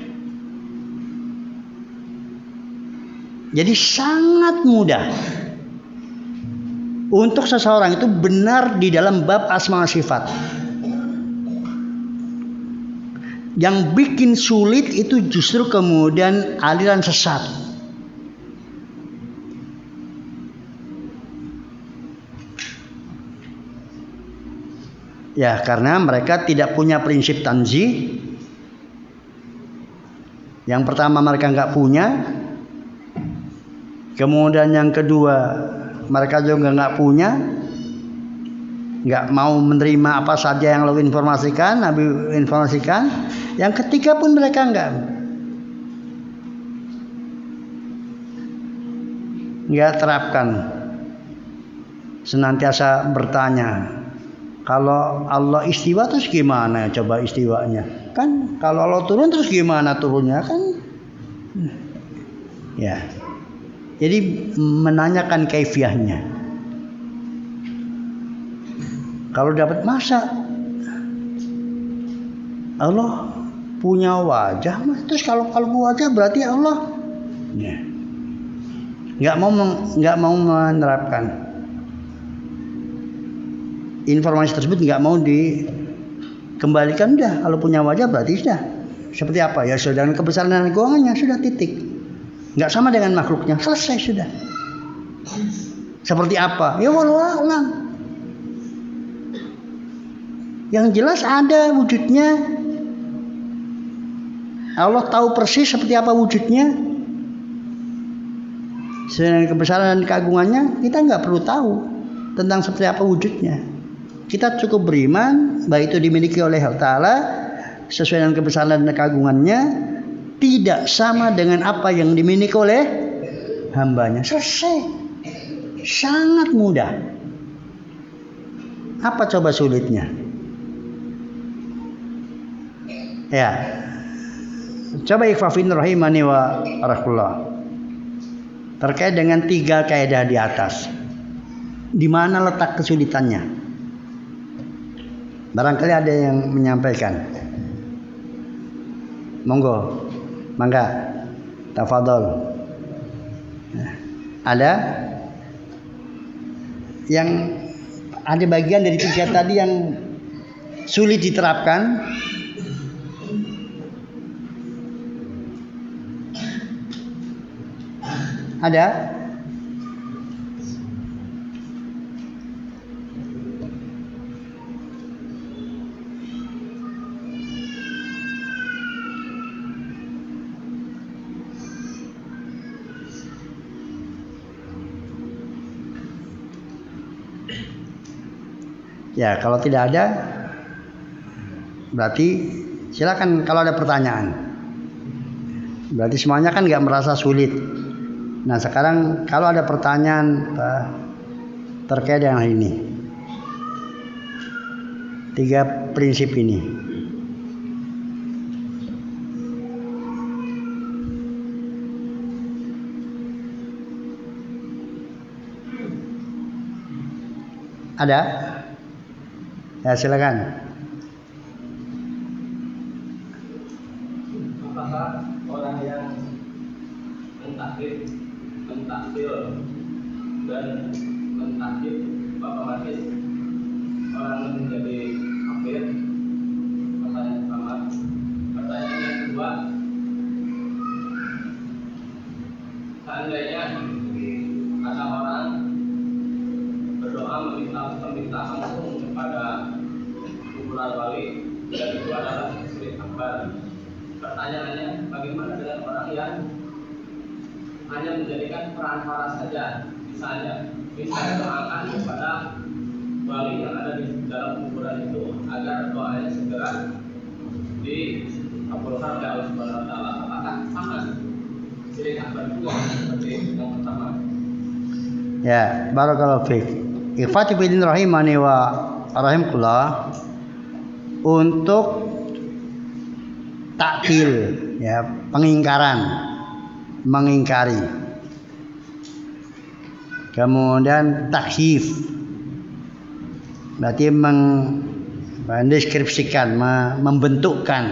Jadi sangat mudah untuk seseorang itu benar di dalam bab asma sifat. Yang bikin sulit itu justru kemudian aliran sesat. Ya, karena mereka tidak punya prinsip tanzih. Yang pertama mereka nggak punya. Kemudian yang kedua mereka juga nggak punya, nggak mau menerima apa saja yang Nabi informasikan. Yang ketiga pun mereka nggak terapkan, senantiasa bertanya, kalau Allah istiwa terus gimana coba istiwanya, kan kalau Allah turun terus gimana turunnya, kan ya. Jadi menanyakan kaifiahnya. Kalau dapat masa Allah punya wajah, terus kalau wajah berarti Allah, ya. nggak mau menerapkan informasi tersebut, nggak mau dikembalikan. Udah, kalau punya wajah berarti sudah seperti apa ya, sudah dengan kebesaran dan keuangannya, sudah titik. Nggak sama dengan makhluknya, selesai sudah. Seperti apa? Ya wallahu a'lam. Yang jelas ada wujudnya. Allah tahu persis seperti apa wujudnya. Dengan kebesaran dan keagungannya, kita nggak perlu tahu tentang seperti apa wujudnya. Kita cukup beriman bahwa itu dimiliki oleh Allah Ta'ala sesuai dengan kebesaran dan keagungannya, tidak sama dengan apa yang dimiliki oleh hambanya. Selesai. Sangat mudah. Apa coba sulitnya? Ya. Coba ikhwafin rahimani wa rahmatullah. Terkait dengan 3 kaidah di atas. Di mana letak kesulitannya? Barangkali ada yang menyampaikan. Monggo. Mangga, tafadhol. Ada yang ada bagian dari 3 tadi yang sulit diterapkan. Ada? Ya, kalau tidak ada, berarti silakan kalau ada pertanyaan. Berarti semuanya kan nggak merasa sulit. Nah, sekarang kalau ada pertanyaan terkait dengan ini, 3 prinsip ini, Ada? Ya silakan. Apakah orang yang mentakdir dan mentakdir otomatis orang yang menjadi kafir? Pertanyaan pertama. Pertanyaan yang kedua, seandainya ada orang berdoa meminta langsung kepada kuburan wali dan itu adalah syirik akbar. Pertanyaannya, bagaimana dengan orang yang hanya menjadikan perantara saja, misalnya doakan kepada wali yang ada di dalam kuburan itu agar doanya segera dikabulkan oleh Allah Subhanahu Wa Taala. Apakah sama syirik akbar juga seperti yang pertama? Ya, barakallahu fiik. Ikhwati fillah rahimani wa rahimakumullah. Untuk takwil, ya, pengingkaran, mengingkari. Kemudian takhif, berarti mendeskripsikan, membentukkan,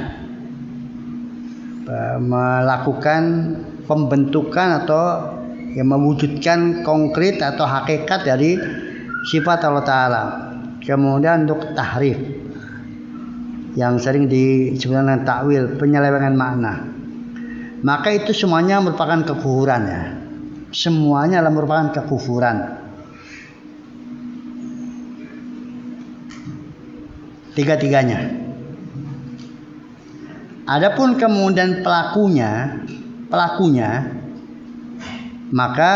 melakukan pembentukan atau yang mewujudkan konkret atau hakikat dari sifat Allah Ta'ala. Kemudian untuk tahrif, yang sering disebut dengan takwil, penyelewengan makna, maka itu semuanya merupakan kekufuran, ya. Semuanya adalah merupakan kekufuran. Tiga-tiganya. Adapun kemudian pelakunya, maka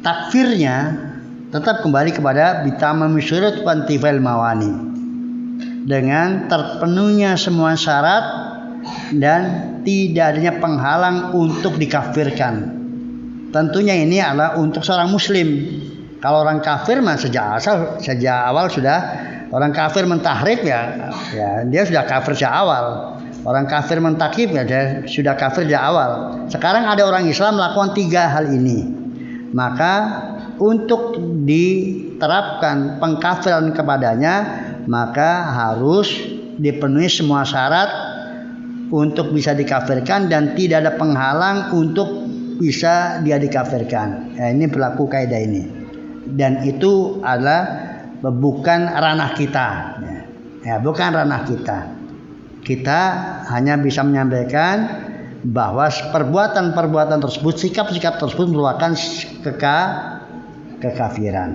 takfirnya tetap kembali kepada bitamami syurut wantifal mawani, dengan terpenuhnya semua syarat dan tidak adanya penghalang untuk dikafirkan. Tentunya ini adalah untuk seorang muslim. Kalau orang kafir mah sejak awal sudah, orang kafir mentahrif ya dia sudah kafir sejak awal. Orang kafir mentakif ya dia sudah kafir sejak awal. Sekarang ada orang Islam melakukan tiga hal ini, maka untuk diterapkan pengkafiran kepadanya maka harus dipenuhi semua syarat untuk bisa dikafirkan dan tidak ada penghalang untuk bisa dia dikafirkan. Ya, ini berlaku kaidah ini. Dan itu adalah bukan ranah kita. Ya, bukan ranah kita. Kita hanya bisa menyampaikan bahwa perbuatan-perbuatan tersebut, sikap-sikap tersebut merupakan kekafiran.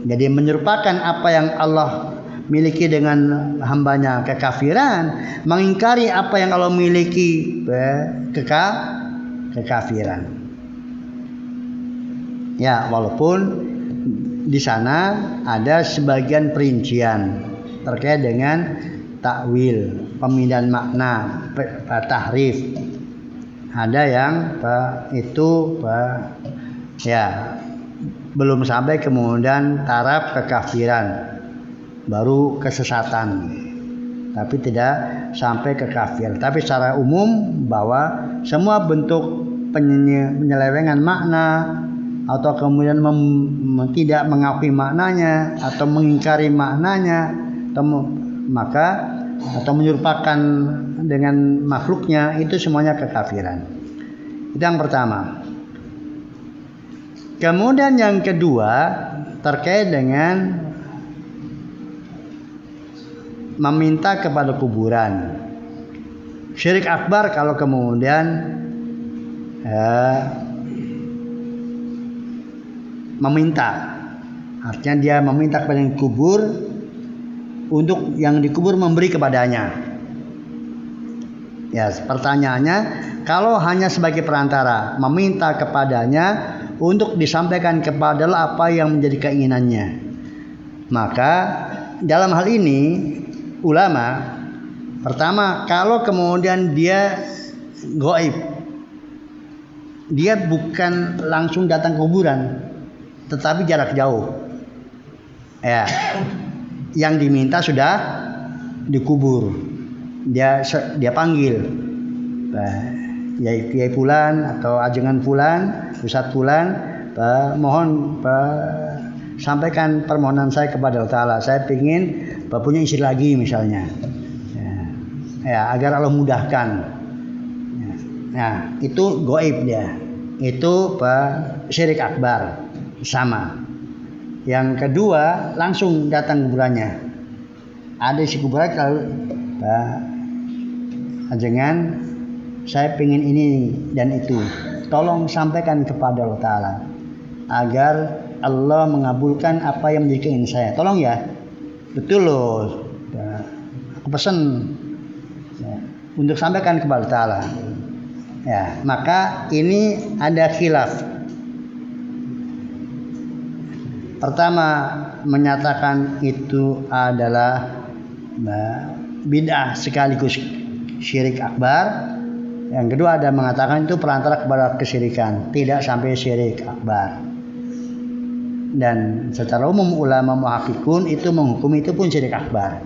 Jadi menyerupakan apa yang Allah miliki dengan hambanya kekafiran, mengingkari apa yang Allah miliki kekafiran. Ya, walaupun di sana ada sebagian perincian terkait dengan takwil, pemindahan makna, tahrif. Ada yang itu ya belum sampai kemudian taraf kekafiran, baru kesesatan, tapi tidak sampai ke kafir. Tapi secara umum bahwa semua bentuk penyelewengan makna atau kemudian tidak mengakui maknanya atau mengingkari maknanya atau menyerupakan dengan makhluknya, itu semuanya kekafiran. Itu yang pertama. Kemudian yang kedua terkait dengan meminta kepada kuburan. Syirik akbar kalau kemudian meminta, artinya dia meminta kepada yang kubur untuk yang dikubur memberi kepadanya. Ya, pertanyaannya, kalau hanya sebagai perantara, meminta kepadanya untuk disampaikan kepada apa yang menjadi keinginannya, maka dalam hal ini ulama, pertama, kalau kemudian dia gaib, dia bukan langsung datang ke kuburan, tetapi jarak jauh. Ya, yang diminta sudah dikubur, dia panggil, Kiai Fulan atau ajengan Fulan, Ustadz Fulan, mohon sampaikan permohonan saya kepada Allah Ta'ala. Saya ingin punya istri lagi misalnya. Ya, agar Allah mudahkan. Nah, itu goib dia. Itu syirik akbar. Sama. Yang kedua, langsung datang kuburannya. Ada si kuburan kalau jangan saya pengen ini dan itu. Tolong sampaikan kepada Allah Ta'ala agar Allah mengabulkan apa yang menjadi keinginan saya. Tolong ya. Betul loh. Aku pesan untuk sampaikan kepada Allah Ta'ala. Ya, maka ini ada khilaf. Pertama, menyatakan itu adalah bid'ah sekaligus syirik akbar. Yang kedua ada mengatakan itu perantara kepada kesyirikan, tidak sampai syirik akbar. Dan secara umum ulama muhaqqiqun itu menghukum itu pun syirik akbar.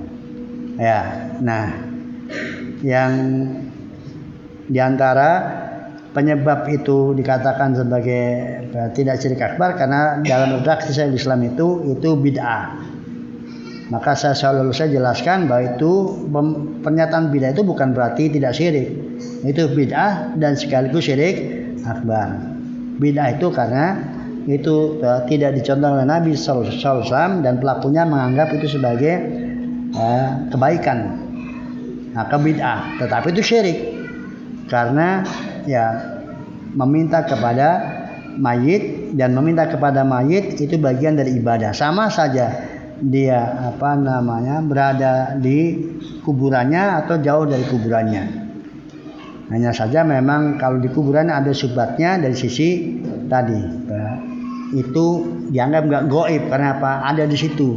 Ya, nah yang diantara penyebab itu dikatakan sebagai tidak syirik akbar karena dalam redaksi saya Islam itu bid'ah. Maka saya jelaskan bahwa itu pernyataan bid'ah itu bukan berarti tidak syirik. Itu bid'ah dan sekaligus syirik akbar. Bid'ah itu karena itu tidak dicontoh oleh Nabi sallallahu alaihi wasallam dan pelakunya menganggap itu sebagai kebaikan. Maka bid'ah, tetapi itu syirik. Karena ya meminta kepada mayit dan meminta kepada mayit itu bagian dari ibadah. Sama saja dia berada di kuburannya atau jauh dari kuburannya. Hanya saja memang kalau di kuburan ada subhatnya dari sisi tadi. Itu dianggap nggak goib karena apa? Ada di situ.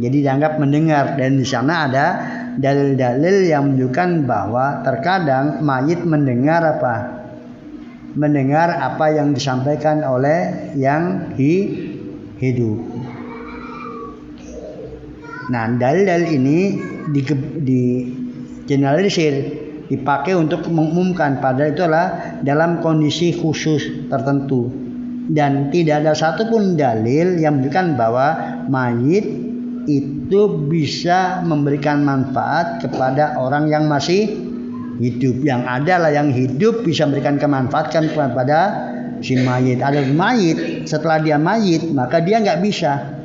Jadi dianggap mendengar dan di sana ada dalil-dalil yang menunjukkan bahwa terkadang mayit mendengar apa? Mendengar apa yang disampaikan oleh yang hidup. Nah, dalil-dalil ini di generalisir dipakai untuk mengumumkan padahal itu adalah dalam kondisi khusus tertentu dan tidak ada satupun dalil yang menunjukkan bahwa mayit itu bisa memberikan manfaat kepada orang yang masih hidup. Yang ada lah yang hidup bisa memberikan kemanfaatkan kepada si mayit. Ada mayit setelah dia mayit maka dia nggak bisa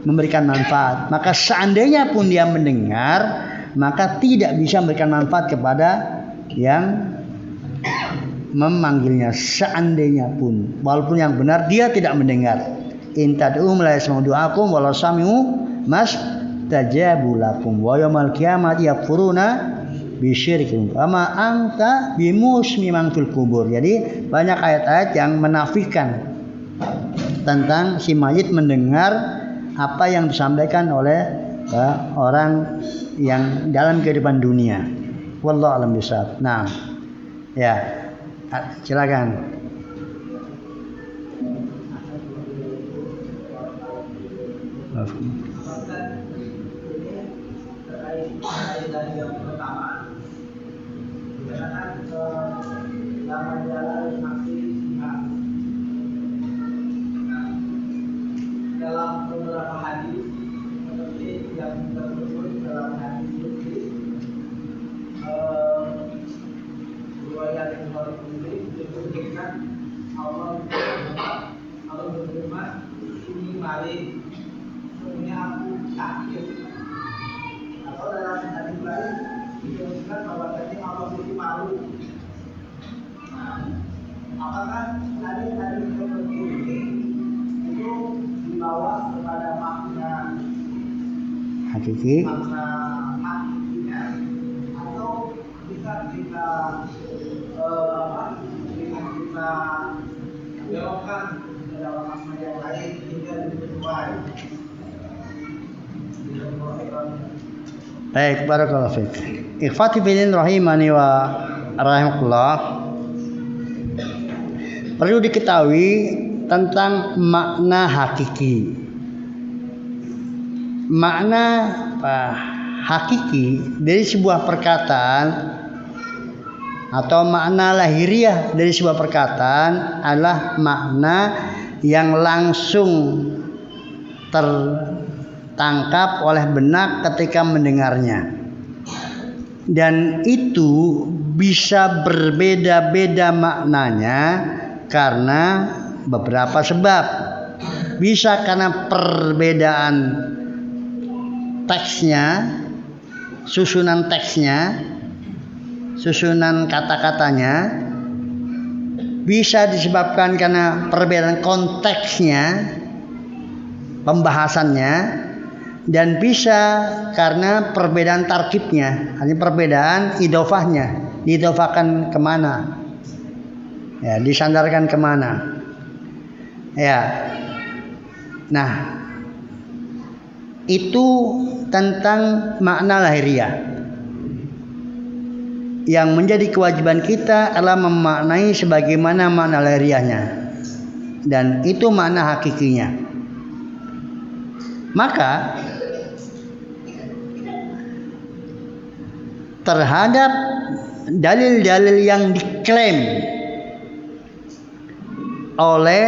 memberikan manfaat. Maka seandainya pun dia mendengar, maka tidak bisa memberikan manfaat kepada yang memanggilnya. Seandainya pun, walaupun yang benar dia tidak mendengar. In tad'um la yasma'u du'akum wa la sami'u mastajabu lakum wa yaumal qiyamati yakfuruna bisyirkikum ama anta bimusmi man fil kubur. Jadi banyak ayat-ayat yang menafikan tentang si mayit mendengar apa yang disampaikan oleh orang yang dalam kehidupan dunia. Wallahu a'lam bishawab. Nah, ya, silakan. Dalam beberapa hadis seperti yang tersebut dalam hadis ini riwayat Bukhari Muslim disebutkan Allah berfirman ini maling sebenarnya aku sakit. Atau dalam hadis lain disebutkan bahwa tadi Allah itu malu. Apakah hadis seperti ini itu dibawa kepada makna hakiki hakikinya atau bisa kita belokkan ke dalam makna yang lain hingga sesuai. Baik, barakallahu fiik. Ikhwati fillah rahimani wa rahimakumullah. Perlu diketahui tentang makna hakiki. Makna hakiki dari sebuah perkataan atau makna lahiriah dari sebuah perkataan adalah makna yang langsung tertangkap oleh benak ketika mendengarnya. Dan itu bisa berbeda-beda maknanya karena beberapa sebab. Bisa karena perbedaan teksnya, susunan teksnya, susunan kata-katanya. Bisa disebabkan karena perbedaan konteksnya, pembahasannya, dan bisa karena perbedaan tarkibnya, hanya perbedaan idofahnya, diidofahkan kemana, ya, disandarkan kemana, ya. Nah, itu tentang makna lahiriah. Yang menjadi kewajiban kita adalah memaknai sebagaimana makna lahiriahnya, dan itu makna hakikinya. Maka terhadap dalil-dalil yang diklaim oleh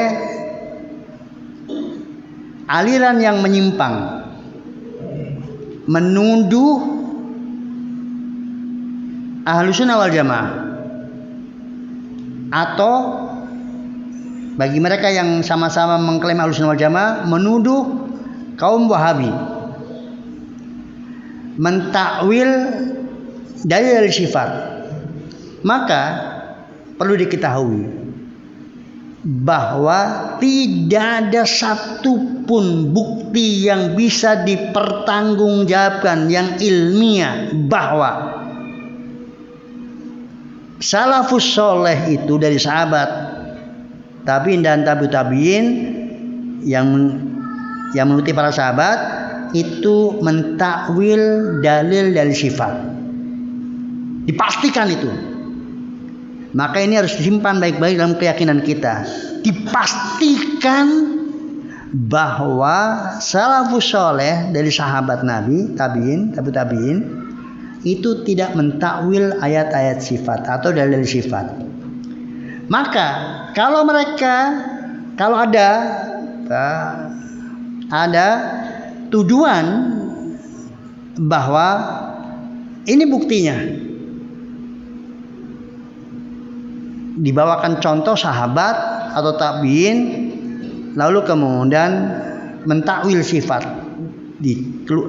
aliran yang menyimpang, menuduh Ahlussunnah wal Jamaah, atau bagi mereka yang sama-sama mengklaim Ahlussunnah wal Jamaah, menuduh kaum Wahabi mentakwil dalil sifat. Maka perlu diketahui bahwa tidak ada satupun bukti yang bisa dipertanggungjawabkan yang ilmiah bahwa salafus soleh itu dari sahabat, tabi'in dan tabi'ut tabi'in yang menuruti para sahabat itu mentakwil dalil dari sifat. Dipastikan itu. Maka ini harus disimpan baik-baik dalam keyakinan kita. Dipastikan bahwa salafus soleh dari sahabat Nabi, tabi'in, tabi'ut tabi'in itu tidak mentakwil ayat-ayat sifat atau dalil sifat. Maka kalau ada tuduhan bahwa ini buktinya, dibawakan contoh sahabat atau tabi'in, lalu kemudian mentakwil sifat,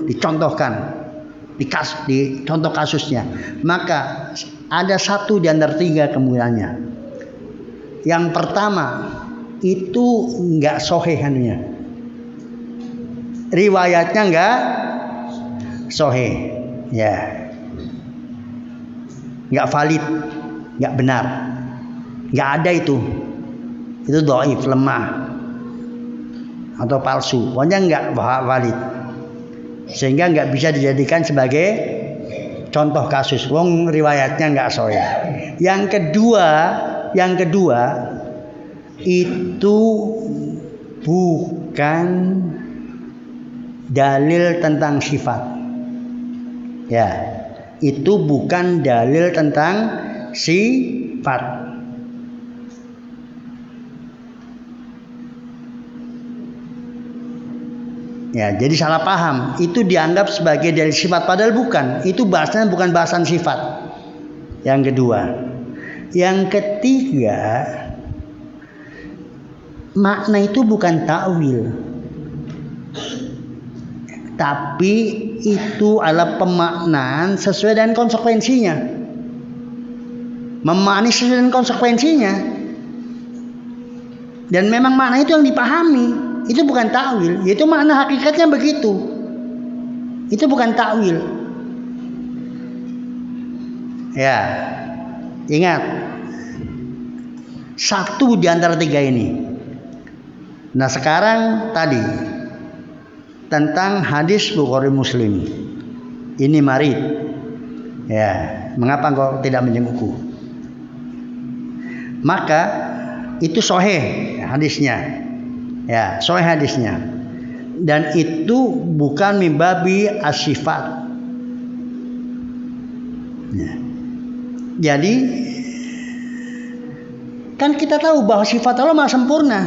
dicontohkan, di contoh kasusnya, maka ada satu di antara tiga kemungkinannya. Yang pertama itu nggak sahih anunya, riwayatnya nggak sahih, ya, nggak valid, nggak benar, nggak ada itu dhaif, lemah atau palsu, pokoknya nggak valid, sehingga nggak bisa dijadikan sebagai contoh kasus. Wong riwayatnya nggak sahih. Yang kedua itu bukan dalil tentang sifat. Ya, itu bukan dalil tentang sifat. Ya, jadi salah paham. Itu dianggap sebagai dalil sifat, padahal bukan. Itu bahasannya bukan bahasan sifat. Yang kedua. Yang ketiga, makna itu bukan takwil, tapi itu adalah pemaknaan sesuai dengan konsekuensinya. Memaknai sesuai dengan konsekuensinya. Dan memang makna itu yang dipahami. Itu bukan takwil, yaitu makna hakikatnya begitu. Itu bukan takwil. Ya, ingat, satu di antara tiga ini. Nah, sekarang tadi tentang hadis Bukhari Muslim. Ini marid. Ya, mengapa engkau tidak menjengukku? Maka itu sahih hadisnya. Ya, sahih hadisnya. Dan itu bukan mimbabi as-sifat. Ya. Jadi kan kita tahu bahwa sifat Allah maha sempurna.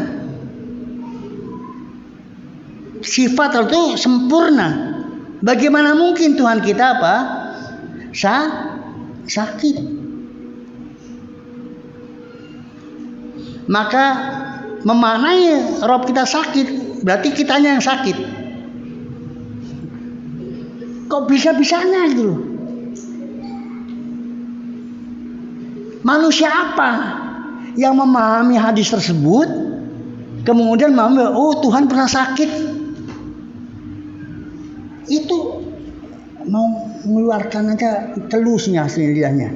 sifat Allah itu sempurna. Bagaimana mungkin Tuhan kita apa? Sakit. Maka memaknai Rob kita sakit, berarti kitanya yang sakit. Kok bisa-bisanya gitu loh? Manusia apa yang memahami hadis tersebut, kemudian memahami, oh Tuhan pernah sakit, itu mau mengeluarkan aja telusnya lidahnya.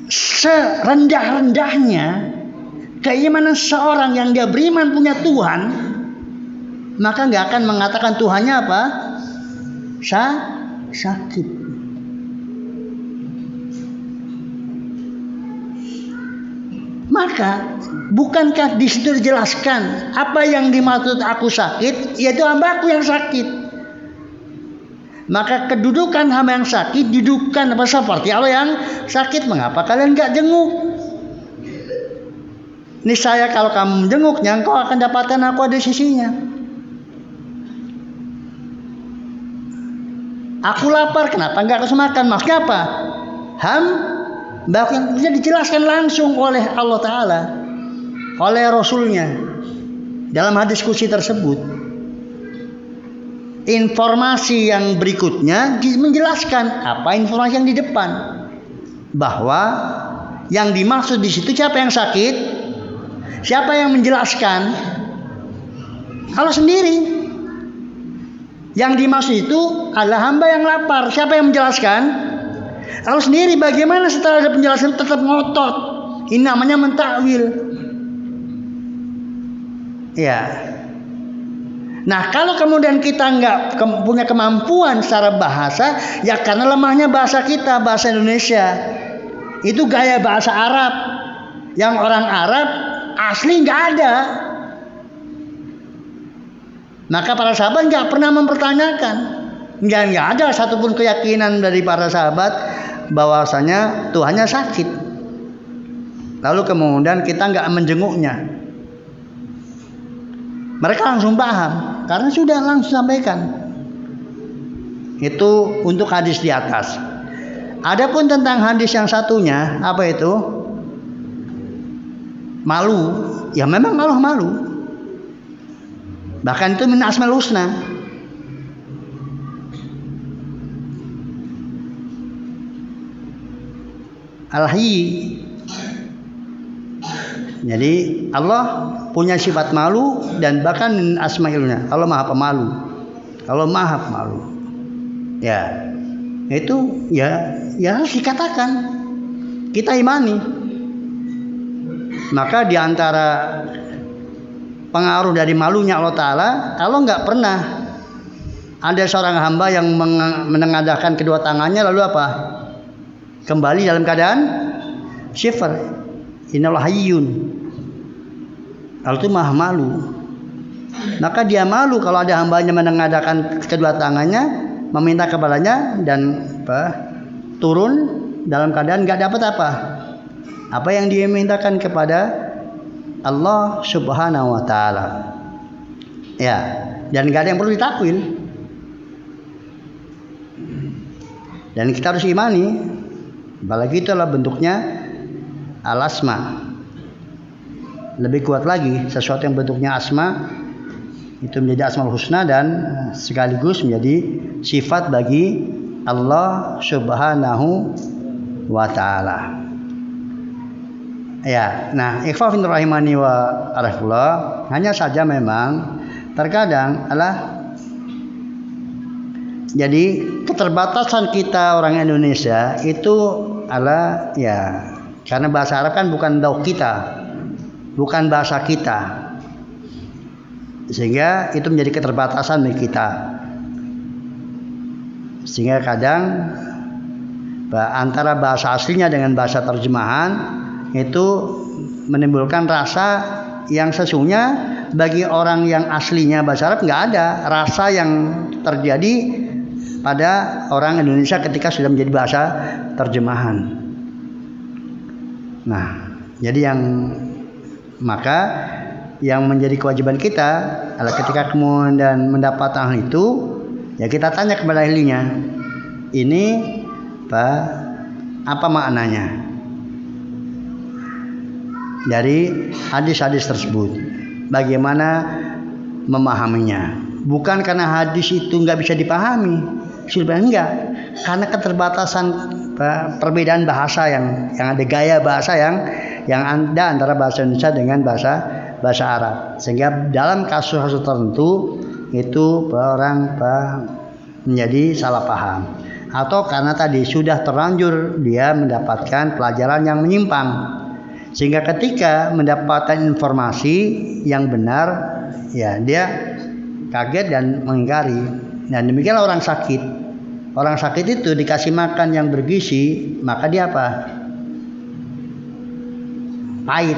Serendah-rendahnya keimanan seorang yang dia beriman punya Tuhan, maka nggak akan mengatakan Tuhannya apa? Sakit. Maka bukankah di situ dijelaskan apa yang dimaksud aku sakit, yaitu hambaku yang sakit. Maka kedudukan hamba yang sakit didudukan apa seperti Allah yang sakit. Mengapa kalian nggak jenguk? Niscaya kalau kamu menjenguknya, engkau akan dapatkan aku ada di sisinya. Aku lapar, kenapa nggak kasih makan? Maksudnya apa? Bahkan bisa dijelaskan langsung oleh Allah Ta'ala, oleh Rasulnya dalam hadis kursi tersebut. Informasi yang berikutnya menjelaskan apa informasi yang di depan, bahwa yang dimaksud di situ siapa yang sakit, siapa yang menjelaskan? Allah sendiri. Yang dimaksud itu adalah hamba yang lapar. Siapa yang menjelaskan? Allah sendiri. Bagaimana setelah ada penjelasan tetap ngotot? Ini namanya mentakwil. Ya. Nah, kalau kemudian kita nggak punya kemampuan secara bahasa, ya karena lemahnya bahasa kita, bahasa Indonesia. Itu gaya bahasa Arab. Yang orang Arab asli nggak ada. Maka para sahabat nggak pernah mempertanyakan. Nggak ada satupun keyakinan dari para sahabat bahwasanya Tuhannya sakit. Lalu kemudian kita nggak menjenguknya. Mereka langsung paham karena sudah langsung sampaikan. Itu untuk hadis di atas. Adapun tentang hadis yang satunya, apa itu? Malu. Ya memang Allah malu. Bahkan itu min asmaul husna. Al-Hayy. Jadi Allah punya sifat malu dan bahkan min asmailnya. Allah Maha Pemalu. Allah Maha Pemalu. Ya. Itu ya harus dikatakan. Kita imani. Maka di antara pengaruh dari malunya Allah Ta'ala, Allah nggak pernah ada seorang hamba yang menengadahkan kedua tangannya lalu apa? Kembali dalam keadaan syifar. Innal hayyun. Allah itu maha malu. Maka dia malu kalau ada hambanya menengadahkan kedua tangannya, meminta kepadanya dan turun dalam keadaan nggak dapat apa? Apa yang dia mintakan kepada Allah Subhanahu wa Ta'ala. Ya, dan gak ada yang perlu ditakwil. Dan kita harus imani. Apalagi itu adalah bentuknya al-asma. Lebih kuat lagi, sesuatu yang bentuknya asma itu menjadi asmaul husna dan sekaligus menjadi sifat bagi Allah Subhanahu wa Ta'ala. Ya, nah ikhwafin rahimani wa arahullah, hanya saja memang terkadang adalah jadi keterbatasan kita orang Indonesia itu adalah ya karena bahasa Arab kan bukan dauk kita, bukan bahasa kita, sehingga itu menjadi keterbatasan bagi kita, sehingga kadang antara bahasa aslinya dengan bahasa terjemahan itu menimbulkan rasa yang sesungguhnya bagi orang yang aslinya bahasa Arab nggak ada rasa yang terjadi pada orang Indonesia ketika sudah menjadi bahasa terjemahan. Nah, jadi yang maka yang menjadi kewajiban kita adalah ketika kemudian mendapat hal itu, ya kita tanya kepada ahlinya, ini apa maknanya dari hadis-hadis tersebut, bagaimana memahaminya. Bukan karena hadis itu nggak bisa dipahami, sudah enggak, karena keterbatasan perbedaan bahasa yang ada gaya bahasa yang ada antara bahasa Indonesia dengan bahasa Arab, sehingga dalam kasus-kasus tertentu itu orang menjadi salah paham, atau karena tadi sudah terlanjur dia mendapatkan pelajaran yang menyimpang, sehingga ketika mendapatkan informasi yang benar, ya dia kaget dan mengingkari. Dan demikianlah orang sakit. Orang sakit itu dikasih makan yang bergizi, maka dia apa? Pahit.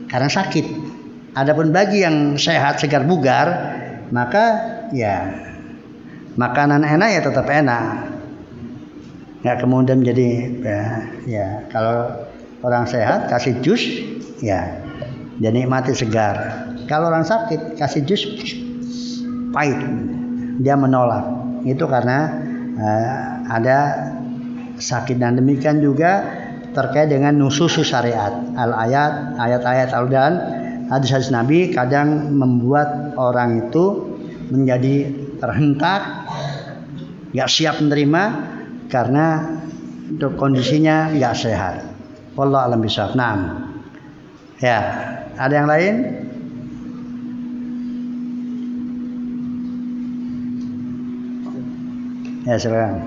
Karena sakit. Adapun bagi yang sehat, segar, bugar, maka ya makanan enak ya tetap enak. Nggak kemudian menjadi ya kalau orang sehat kasih jus, ya dia nikmati segar. Kalau orang sakit kasih jus pahit, dia menolak. Itu karena ada sakit. Dan demikian juga terkait dengan nusus syariat, ayat-ayat dan hadis-hadis Nabi kadang membuat orang itu menjadi terhentak, nggak siap menerima karena kondisinya nggak sehat. Wallahu a'lam bishawab. Naam. Ya, ada yang lain? Ya, silakan.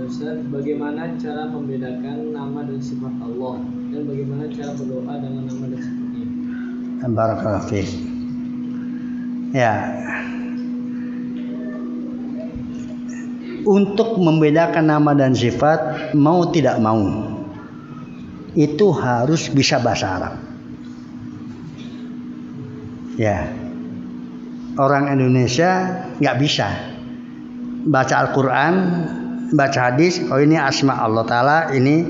Ustaz, bagaimana cara membedakan nama dan sifat Allah, dan bagaimana cara berdoa dengan nama dan sifatnya? Barakallahu fiik. Ya. Untuk membedakan nama dan sifat, mau tidak mau, itu harus bisa bahasa Arab. Ya. Orang Indonesia nggak bisa baca Al-Quran, baca hadis, oh ini asma Allah Ta'ala, ini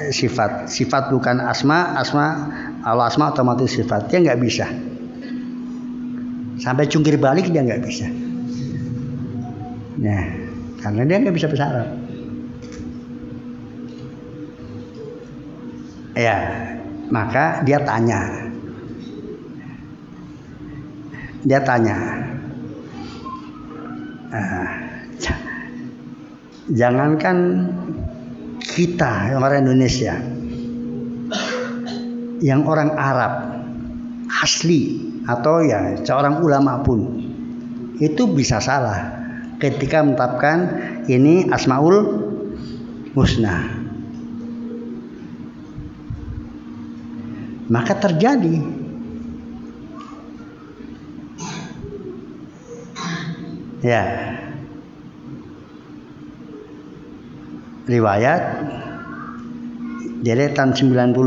sifat. Sifat bukan asma Allah asma otomatis sifat. Dia nggak bisa. Sampai jungkir balik dia nggak bisa. Nah, karena dia nggak bisa bahasa Arab. Ya, maka dia tanya. Jangankan kita yang orang Indonesia, yang orang Arab asli atau ya seorang ulama pun itu bisa salah ketika menetapkan ini Asmaul Husna. Maka terjadi ya riwayat deretan 99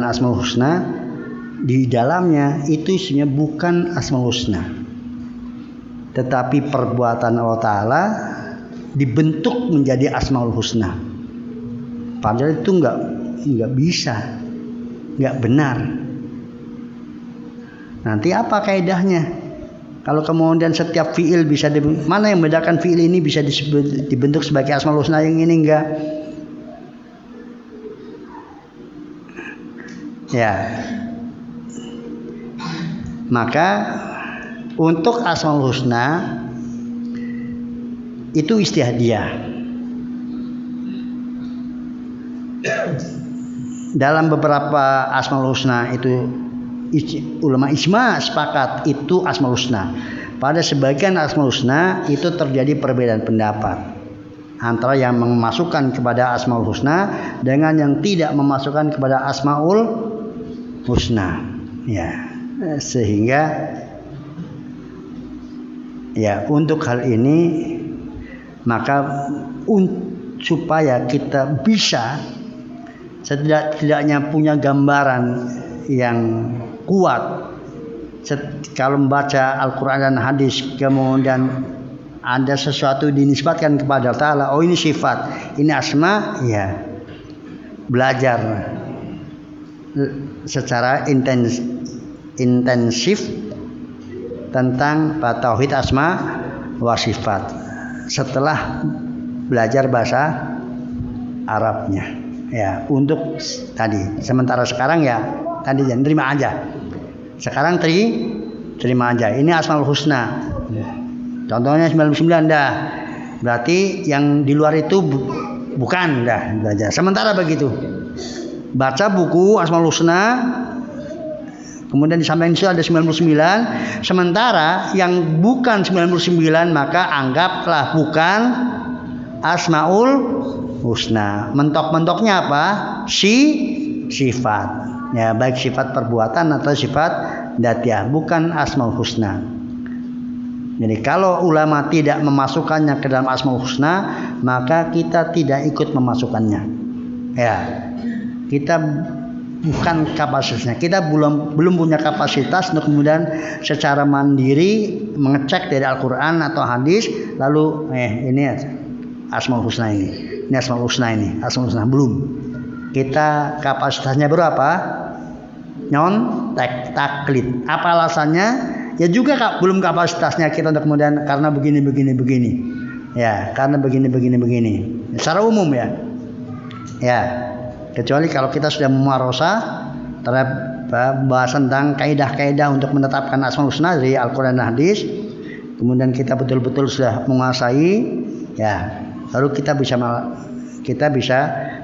Asmaul Husna, di dalamnya itu isinya bukan Asmaul Husna, tetapi perbuatan Allah Ta'ala dibentuk menjadi Asmaul Husna. Padahal itu nggak bisa, nggak benar. Nanti apa kaidahnya? Kalau kemudian setiap fiil bisa mana yang membedakan fiil ini bisa dibentuk sebagai Asmaul Husna, yang ini enggak? Ya. Maka untuk Asmaul Husna itu istihadiyah. Dalam beberapa Asmaul Husna itu ulama ijma sepakat itu Asmaul Husna. Pada sebagian Asmaul Husna itu terjadi perbedaan pendapat antara yang memasukkan kepada Asmaul Husna dengan yang tidak memasukkan kepada Asmaul Husna. Ya, sehingga ya untuk hal ini maka supaya kita bisa setidaknya punya gambaran yang kuat kalau membaca Al-Quran dan hadis, kemudian ada sesuatu dinisbatkan kepada Allah Ta'ala, oh ini sifat, ini asma, ya belajar secara intensif tentang tauhid asma wa sifat setelah belajar bahasa Arabnya. Ya, untuk tadi. Sementara sekarang ya tadi jangan terima aja. Sekarang terima aja. Ini Asmaul Husna. Contohnya 99 dah. Berarti yang di luar itu bukan dah belajar. Sementara begitu. Baca buku Asmaul Husna, kemudian disampaikan itu ada 99. Sementara yang bukan 99 maka anggaplah bukan Asmaul Husna. Mentok-mentoknya apa? Sifat. Ya, baik sifat perbuatan atau sifat dzatiyah, bukan Asmaul Husna. Jadi kalau ulama tidak memasukkannya ke dalam Asmaul Husna, maka kita tidak ikut memasukkannya. Ya. Kita bukan kapasitasnya. Kita belum punya kapasitas untuk kemudian secara mandiri mengecek dari Al-Qur'an atau hadis lalu ini Asmaul Husna ini. Ini Asmaul Husna ini, Asmaul Husna belum. Kita kapasitasnya berapa? Taklid. Apa alasannya? Ya juga belum kapasitasnya kita untuk kemudian karena begini. Ya, karena begini. Secara umum ya. Ya. Kecuali kalau kita sudah memuarosah terhadap bahas tentang kaidah-kaidah untuk menetapkan Asmaul Husna dari Al-Qur'an dan hadis. Kemudian kita betul-betul sudah menguasai, ya. Lalu kita bisa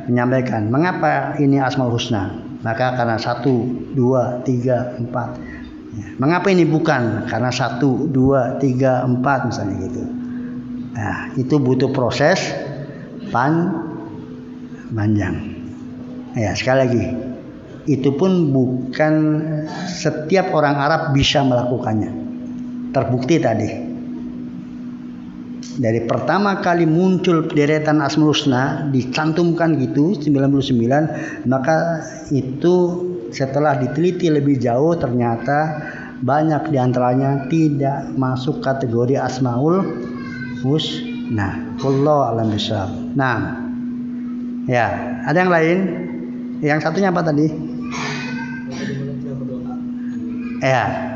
menyampaikan mengapa ini Asmaul Husna. Maka karena 1, 2, 3, 4. Ya. Mengapa ini bukan? Karena 1, 2, 3, 4 misalnya gitu. Nah, itu butuh proses panjang. Ya, sekali lagi, itu pun bukan setiap orang Arab bisa melakukannya. Terbukti tadi. Dari pertama kali muncul deretan Asmaul Husna dicantumkan gitu 99, maka itu setelah diteliti lebih jauh ternyata banyak diantaranya tidak masuk kategori Asmaul Husna. Wallahu a'lam bishawab. Nah, ya, ada yang lain? Yang satunya apa tadi? Ya.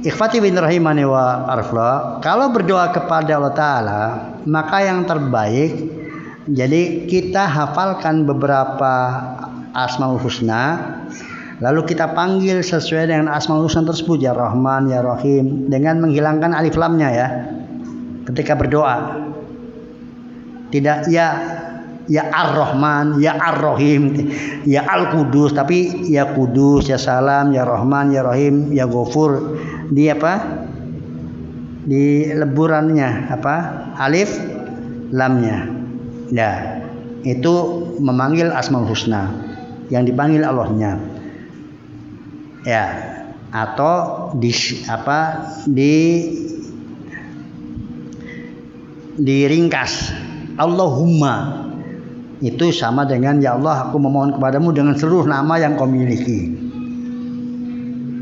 Ikhwati bin rahimani wa arfla, kalau berdoa kepada Allah Ta'ala, maka yang terbaik, jadi kita hafalkan beberapa Asmaul Husna, lalu kita panggil sesuai dengan Asmaul Husna tersebut, ya Rahman, ya Rahim, dengan menghilangkan alif lamnya ya, ketika berdoa. Tidak ya Ar-Rahman, ya Ar-Rahim, ya Al-Qudus, tapi ya Kudus, ya Salam, ya Rahman, ya Rahim, ya Ghafur. Di apa? Di leburannya apa? Alif lamnya. Ya, itu memanggil Asmaul Husna yang dipanggil Allahnya. Ya, atau diringkas Allahumma. Itu sama dengan ya Allah aku memohon kepadamu dengan seluruh nama yang kau miliki.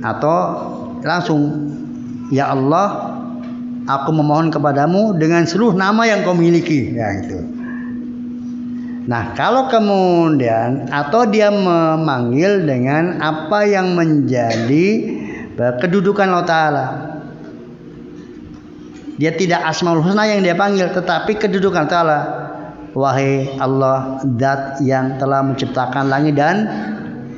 Atau langsung ya Allah aku memohon kepadamu dengan seluruh nama yang kau miliki. Ya itu. Nah kalau kemudian atau dia memanggil dengan apa yang menjadi kedudukan Allah Ta'ala. Dia tidak Asmaul Husna yang dia panggil, tetapi kedudukan Allah Ta'ala. Wahai Allah, zat yang telah menciptakan langit dan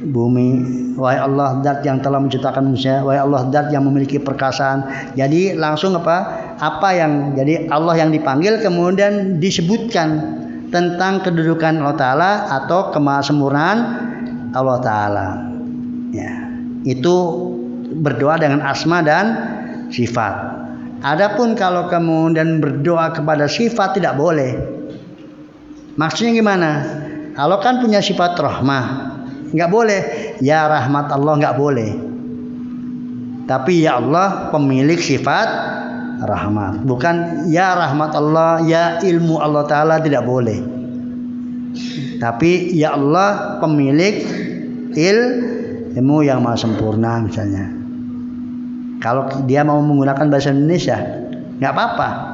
bumi. Wahai Allah, zat yang telah menciptakan manusia. Wahai Allah, zat yang memiliki perkasaan. Jadi langsung apa yang jadi Allah yang dipanggil, kemudian disebutkan tentang kedudukan Allah Ta'ala atau kemahasempurnaan Allah Ta'ala. Ya, itu berdoa dengan asma dan sifat. Adapun kalau kemudian berdoa kepada sifat tidak boleh. Maksudnya gimana? Kalau kan punya sifat rahmah, nggak boleh. Ya rahmat Allah nggak boleh. Tapi ya Allah pemilik sifat rahmat. Bukan ya rahmat Allah, ya ilmu Allah Ta'ala tidak boleh. Tapi ya Allah pemilik ilmu yang maha sempurna misalnya. Kalau dia mau menggunakan bahasa Indonesia, nggak apa-apa.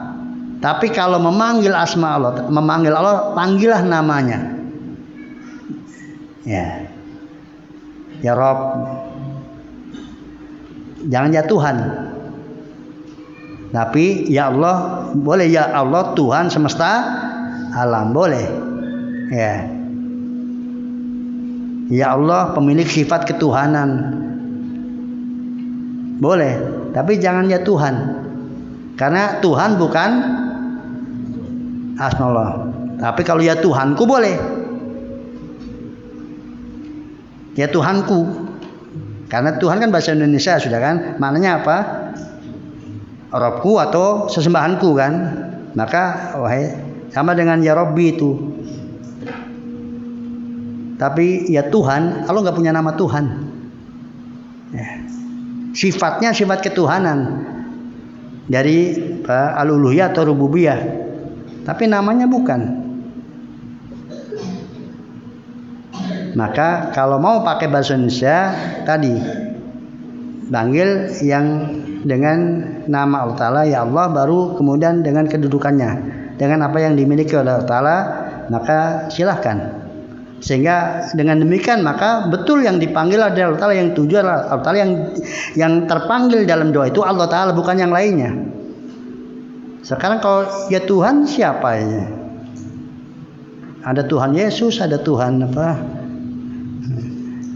Tapi kalau memanggil asma Allah, memanggil Allah, panggillah namanya. Ya. ya Rob. Jangan ya Tuhan. Tapi ya Allah boleh, ya Allah Tuhan semesta alam boleh. Ya. Ya Allah pemilik sifat ketuhanan. Boleh, tapi jangan ya Tuhan. Karena Tuhan bukan asmaullah. Tapi kalau ya Tuhanku boleh. Ya Tuhanku. Karena Tuhan kan bahasa Indonesia sudah kan. Maknanya apa? Robku atau sesembahanku kan. Maka wahai sama dengan ya Robbi itu. Tapi ya Tuhan, Allah nggak punya nama Tuhan. Ya. Sifatnya sifat ketuhanan dari al-uluhiyah atau rububiyah. Tapi namanya bukan. Maka kalau mau pakai bahasa Indonesia tadi panggil yang dengan nama Allah Ta'ala ya Allah, baru kemudian dengan kedudukannya, dengan apa yang dimiliki oleh Allah Ta'ala, maka silahkan. Sehingga dengan demikian maka betul yang dipanggil adalah Allah Ta'ala, yang tujuan Allah Ta'ala, yang terpanggil dalam doa itu Allah Ta'ala, bukan yang lainnya. Sekarang kalau ya Tuhan siapa ya? Ada Tuhan Yesus, ada Tuhan apa?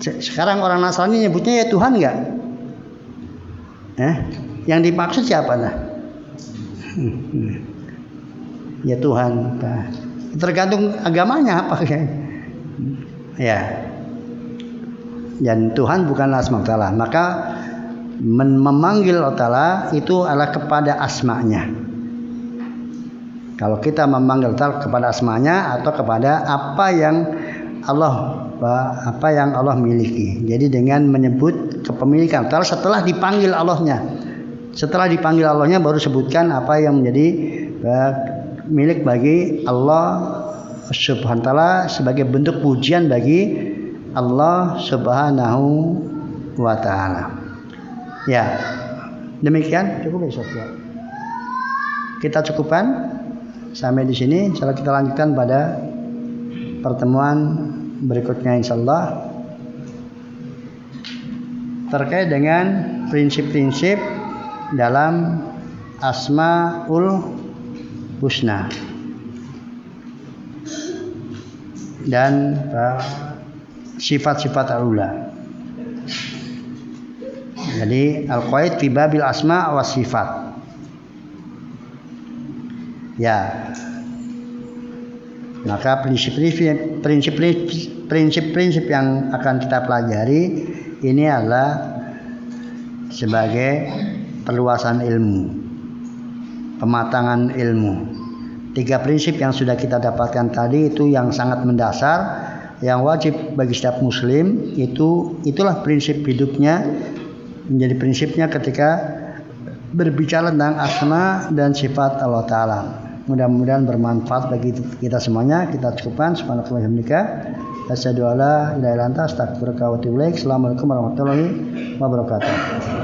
Sekarang orang Nasrani nyebutnya ya Tuhan enggak? Yang dimaksud siapa lah? Ya Tuhan. Tergantung agamanya apa ya. Ya. Dan Tuhan bukanlah asma Allah. Maka memanggil Allah Ta'ala itu adalah kepada asmanya. Kalau kita memanggil Allah kepada asmanya atau kepada apa yang Allah miliki. Jadi dengan menyebut kepemilikan Allah setelah dipanggil Allahnya. Setelah dipanggil Allahnya baru sebutkan apa yang menjadi milik bagi Allah Subhanahu wa ta'ala sebagai bentuk pujian bagi Allah Subhanahu wa ta'ala. Ya. Demikian cukup ya Sof. Kita cukupkan sampai di sini. Insyaallah kita lanjutkan pada pertemuan berikutnya insyaallah terkait dengan prinsip-prinsip dalam Asmaul Husna dan sifat-sifat al-ula. Jadi al-qaid fi babil asma wa sifat. Ya. Maka prinsip-prinsip yang akan kita pelajari ini adalah sebagai perluasan ilmu, pematangan ilmu. 3 prinsip yang sudah kita dapatkan tadi itu yang sangat mendasar, yang wajib bagi setiap muslim, itulah prinsip hidupnya, menjadi prinsipnya ketika berbicara tentang asma dan sifat Allah Ta'ala. Mudah-mudahan bermanfaat bagi kita semuanya. Kita cukupkan. Subhanallah wa bihamdika, asyhadu an la ilaha illa anta, astaghfiruka wa atubu ilaik. Assalamualaikum warahmatullahi wabarakatuh.